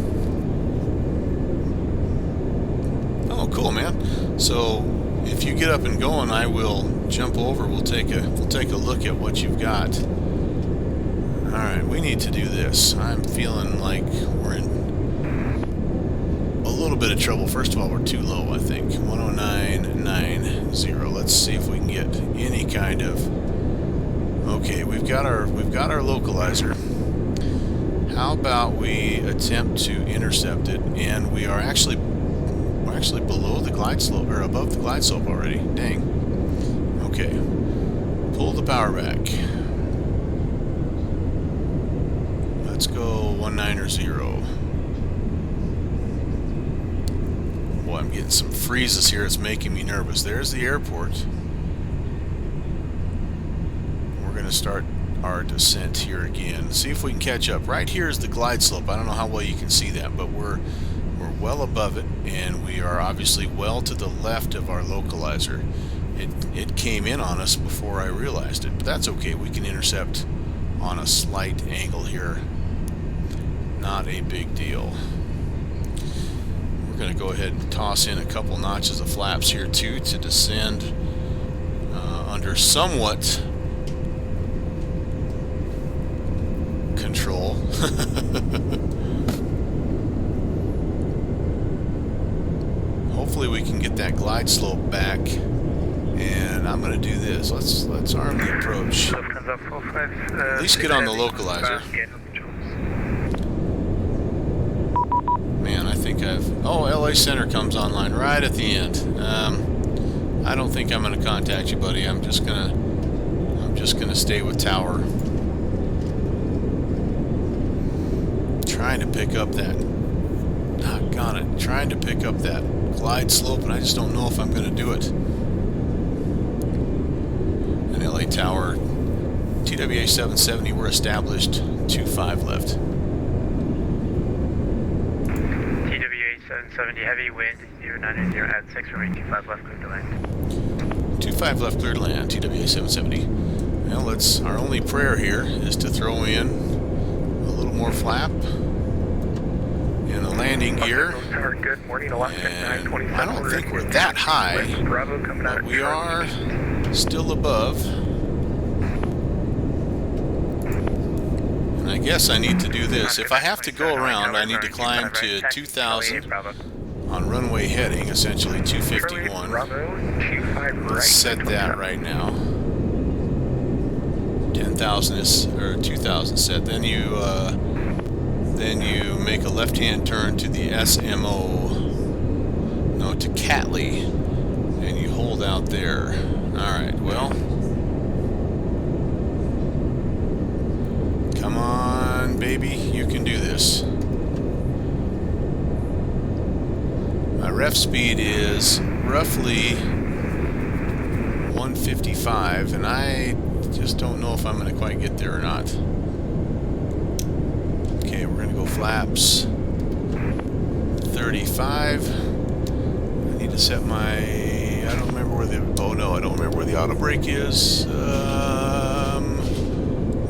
Oh, cool, man. So if you get up and going, I will jump over. We'll take a look at what you've got. All right, we need to do this. I'm feeling like we're in a little bit of trouble. First of all, we're too low, I think. 109.90. Let's see if we can get any kind of. Okay, we've got our localizer. How about we attempt to intercept it? And we're actually below the glide slope, or above the glide slope already. Dang. Okay. Pull the power back. Let's go 190. Boy, I'm getting some freezes here. It's making me nervous. There's the airport. We're going to start our descent here again. See if we can catch up. Right here is the glide slope. I don't know how well you can see that, but we're well above it, and we are obviously well to the left of our localizer. It came in on us before I realized it, but that's okay. We can intercept on a slight angle here. Not a big deal. We're going to go ahead and toss in a couple notches of flaps here too to descend under somewhat control. Hopefully we can get that glide slope back, and I'm going to do this. Let's arm the approach. At least get on the localizer. Man, I think oh, LA Center comes online right at the end. I don't think I'm going to contact you, buddy. I'm just going to just going to stay with tower. Trying to pick up that, got it, trying to pick up that glide slope, and I just don't know if I'm going to do it. And LA Tower, TWA 770, we're established, 2-5 left. TWA 770 heavy, wind 090 at 6, runway 25 left, clear to land. 25 left, clear to land, TWA 770. Well, let's, our only prayer here is to throw in a little more flap in the landing gear. Good morning, Alaska, And I don't think we're that high, but we are still above. And I guess I need to do this. If I have to go around, I need to climb to 2,000 on runway heading, essentially 251. Let's set that right now. 10,000 is, or 2,000 set. Then you make a left-hand turn to the SMO, no, to Catley, and you hold out there. Alright, well, come on, baby, you can do this. My ref speed is roughly 155, and I just don't know if I'm going to quite get there or not. Okay, we're going to go flaps 35. I need to set my, I don't remember where the, oh no, I don't remember where the auto brake is.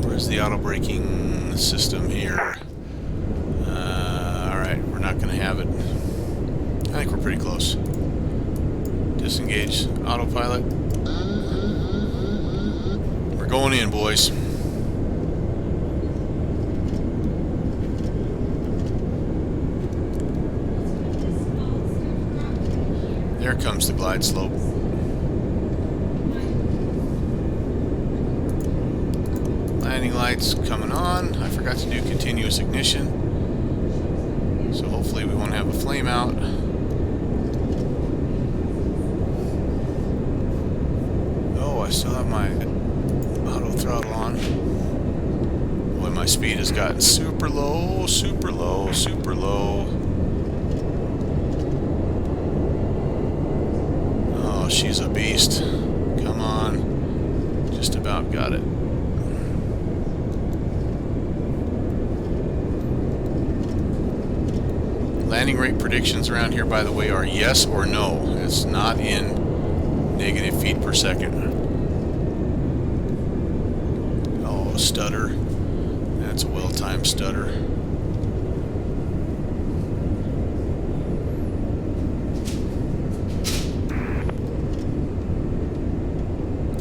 Where's the auto braking system here? Alright, we're not going to have it. I think we're pretty close. Disengage autopilot. We're going in, boys. There comes the glide slope. Landing lights coming on. I forgot to do continuous ignition, so hopefully we won't have a flame out. Oh, I still have my auto throttle on. Boy, my speed has gotten super low, super low, super low. Oh, she's a beast. Come on. Just about got it. Landing rate predictions around here, by the way, are yes or no. It's not in negative feet per second. Oh, stutter. That's a well-timed stutter.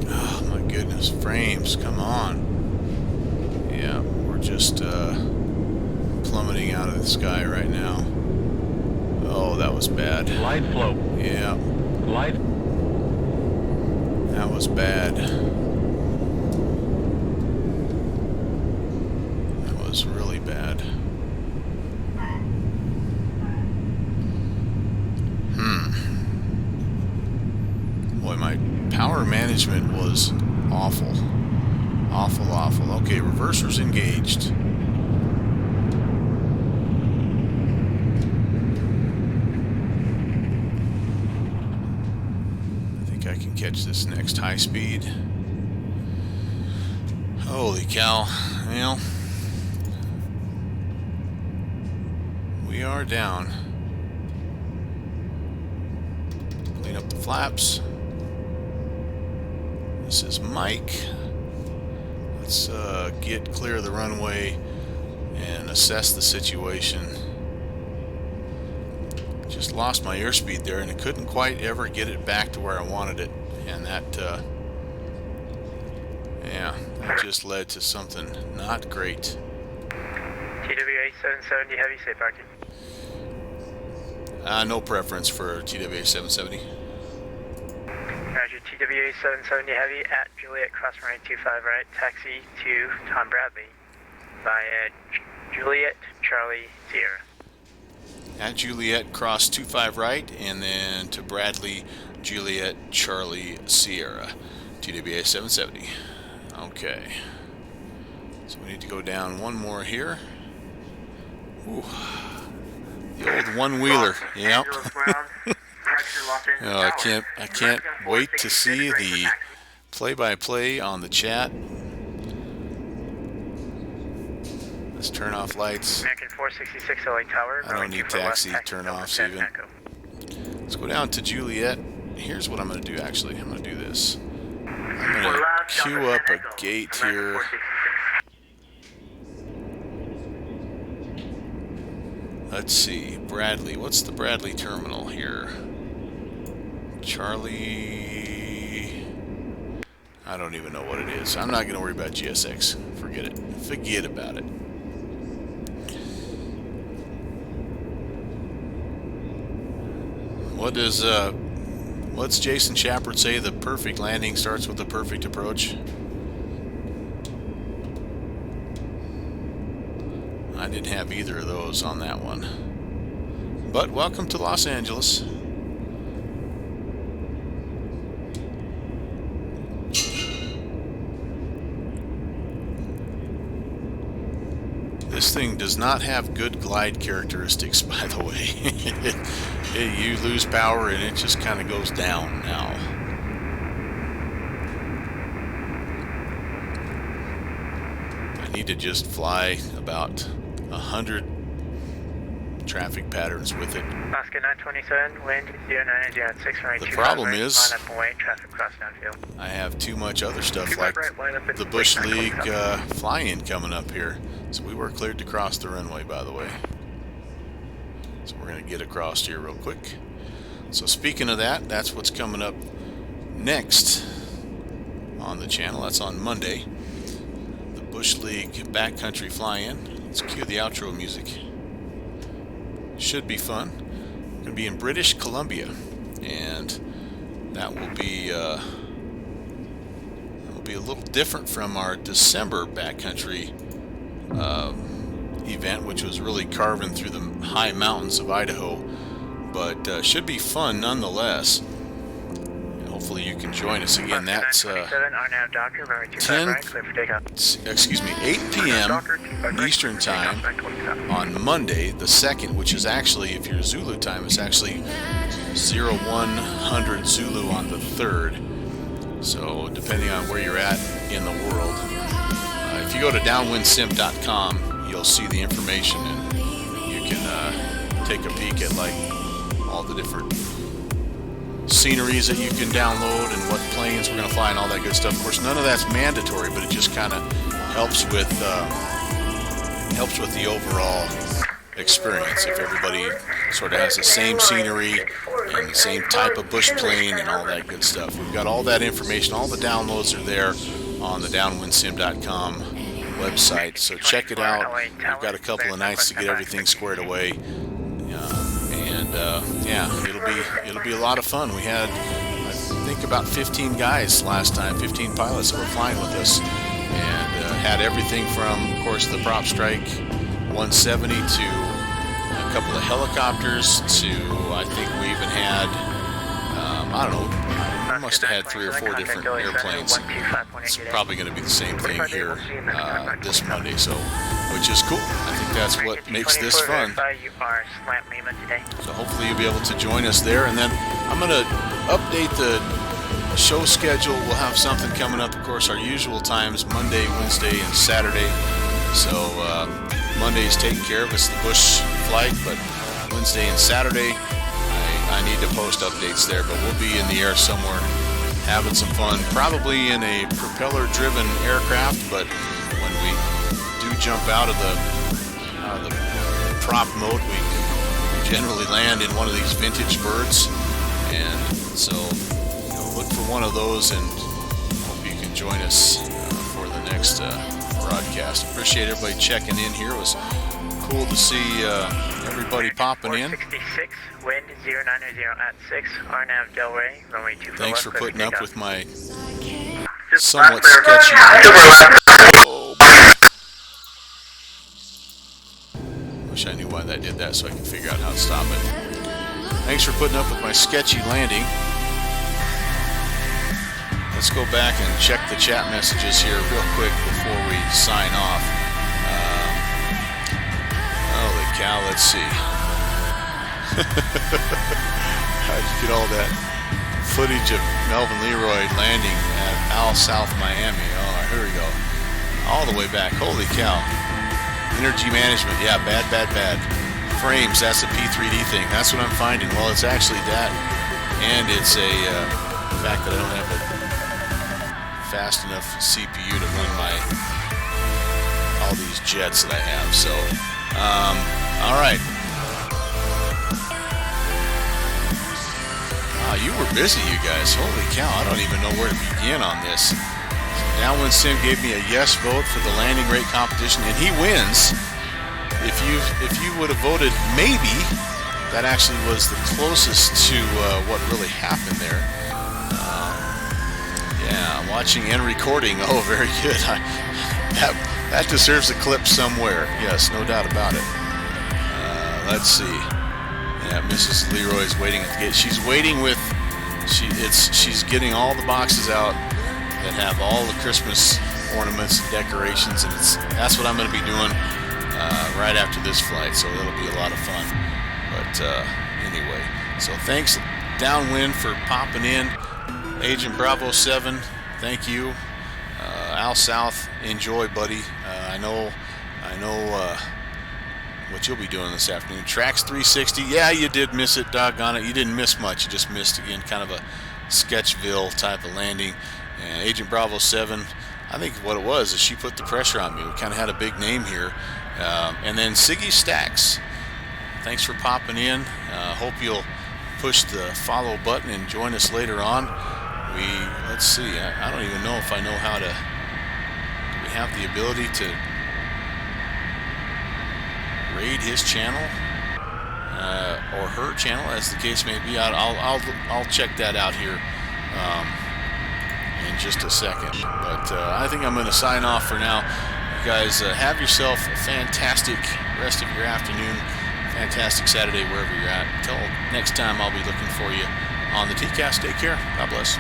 Oh, my goodness. Frames, come on. Yeah, we're just plummeting out of the sky right now. Oh, that was bad. Glide flow. Yeah. Glide. That was bad. That was really bad. Boy, my power management was awful. Awful, awful. Okay, reverser's engaged. I can catch this next high speed. Holy cow. Well, we are down. Clean up the flaps. This is Mike. Let's get clear of the runway and assess the situation. Just lost my airspeed there, and I couldn't quite ever get it back to where I wanted it, and that yeah, that just led to something not great. TWA 770 heavy, safe parking. No preference for TWA 770. Roger, TWA 770 heavy at Juliet, cross runway 25 right, taxi to Tom Bradley via Juliet, Charlie, Sierra. At Juliet, cross 25 right, and then to Bradley, Juliet, Charlie, Sierra, TWA 770. Okay. So we need to go down one more here. Ooh. The old one-wheeler. Yep. Oh, I can't wait to see the play-by-play on the chat. Let's turn off lights. American 466 LA Tower. I don't need taxi turn-offs even. Let's go down to Juliet. Here's what I'm going to do actually. I'm going to do this. I'm going to queue up a gate here. Let's see. Bradley. What's the Bradley terminal here? Charlie. I don't even know what it is. I'm not going to worry about GSX. Forget it. Forget about it. What's Jason Shepard say? The perfect landing starts with the perfect approach. I didn't have either of those on that one. But welcome to Los Angeles. This thing does not have good glide characteristics, by the way. You lose power and it just kind of goes down now. I need to just fly about 100 traffic patterns with it. Oscar 927, wind 0906 right. The problem is, line up and wait, traffic cross downfield. I have too much other stuff like the Bush League fly-in coming up here. So we were cleared to cross the runway, by the way. So we're going to get across here real quick. So speaking of that, that's what's coming up next on the channel. That's on Monday. The Bush League backcountry fly-in. Let's cue the outro music. Should be fun. Going to be in British Columbia, and that will be a little different from our December backcountry event, which was really carving through the high mountains of Idaho, but should be fun nonetheless. And hopefully you can join us again. That's 8 p.m. Eastern time on Monday the 2nd, which is actually, if you're Zulu time, it's actually 0100 Zulu on the 3rd. So depending on where you're at in the world, if you go to downwindsim.com, you'll see the information, and you can take a peek at like all the different sceneries that you can download and what planes we're going to fly and all that good stuff. Of course, none of that's mandatory, but it just kind of helps with the overall experience. If everybody sort of has the same scenery and the same type of bush plane and all that good stuff. We've got all that information. All the downloads are there on the downwindsim.com website, so check it out. We've got a couple of nights to get everything squared away, yeah, it'll be a lot of fun. We had, I think, about 15 guys last time, 15 pilots that were flying with us, and had everything from, of course, the Prop Strike 170 to a couple of helicopters to, I think we even had, I don't know, we must have had 3 or 4 different airplanes. It's probably going to be the same thing here this Monday, so, which is cool. I think that's what makes this fun. So hopefully you'll be able to join us there, and then I'm going to update the show schedule. We'll have something coming up, of course, our usual times, Monday, Wednesday, and Saturday. So Monday's taken care of, it's the Bush flight, but Wednesday and Saturday, I need to post updates there, but we'll be in the air somewhere having some fun, probably in a propeller-driven aircraft, but when we do jump out of the prop mode, we generally land in one of these vintage birds, and so look for one of those, and hope you can join us for the next broadcast. Appreciate everybody checking in here. It was cool to see everybody popping in. 466, wind 090 at 6, RNAV Delray, runway 24. Thanks for putting up with my somewhat sketchy. Oh. Wish I knew why that did that so I can figure out how to stop it. Thanks for putting up with my sketchy landing. let's go back and check the chat messages here real quick before we sign off. Holy cow, let's see. How'd you get all that footage of Melvin Leroy landing at Al South Miami? Oh, here we go. All the way back. Holy cow. Energy management. Yeah, bad. Frames, that's a P3D thing. That's what I'm finding. Well, it's actually that, and it's a fact that I don't have a fast enough CPU to run all these jets that I have. So, all right. Wow, you were busy, you guys. Holy cow, I don't even know where to begin on this. Downwind Sim gave me a yes vote for the landing rate competition, and he wins. If you would have voted maybe, that actually was the closest to what really happened there. Yeah, watching and recording. Oh, very good. That deserves a clip somewhere. Yes, no doubt about it. Let's see. Yeah, Mrs. Leroy's waiting at the gate. She's waiting with. She's getting all the boxes out that have all the Christmas ornaments and decorations, and that's what I'm going to be doing right after this flight. So it'll be a lot of fun. But anyway, so thanks Downwind for popping in. Agent Bravo 7, thank you. Al South, enjoy, buddy. I know what you'll be doing this afternoon. Trax 360, yeah, you did miss it, doggone it. You didn't miss much, you just missed, again, kind of a Sketchville type of landing. And Agent Bravo 7, I think what it was is she put the pressure on me. We kind of had a big name here. And then Siggy Stacks, thanks for popping in. Hope you'll push the follow button and join us later on. Let's see, I don't even know if I know how to, do we have the ability to raid his channel or her channel, as the case may be. I'll check that out here in just a second. But I think I'm going to sign off for now. You guys have yourself a fantastic rest of your afternoon, fantastic Saturday wherever you're at. Until next time, I'll be looking for you on the TCast. Take care. God bless.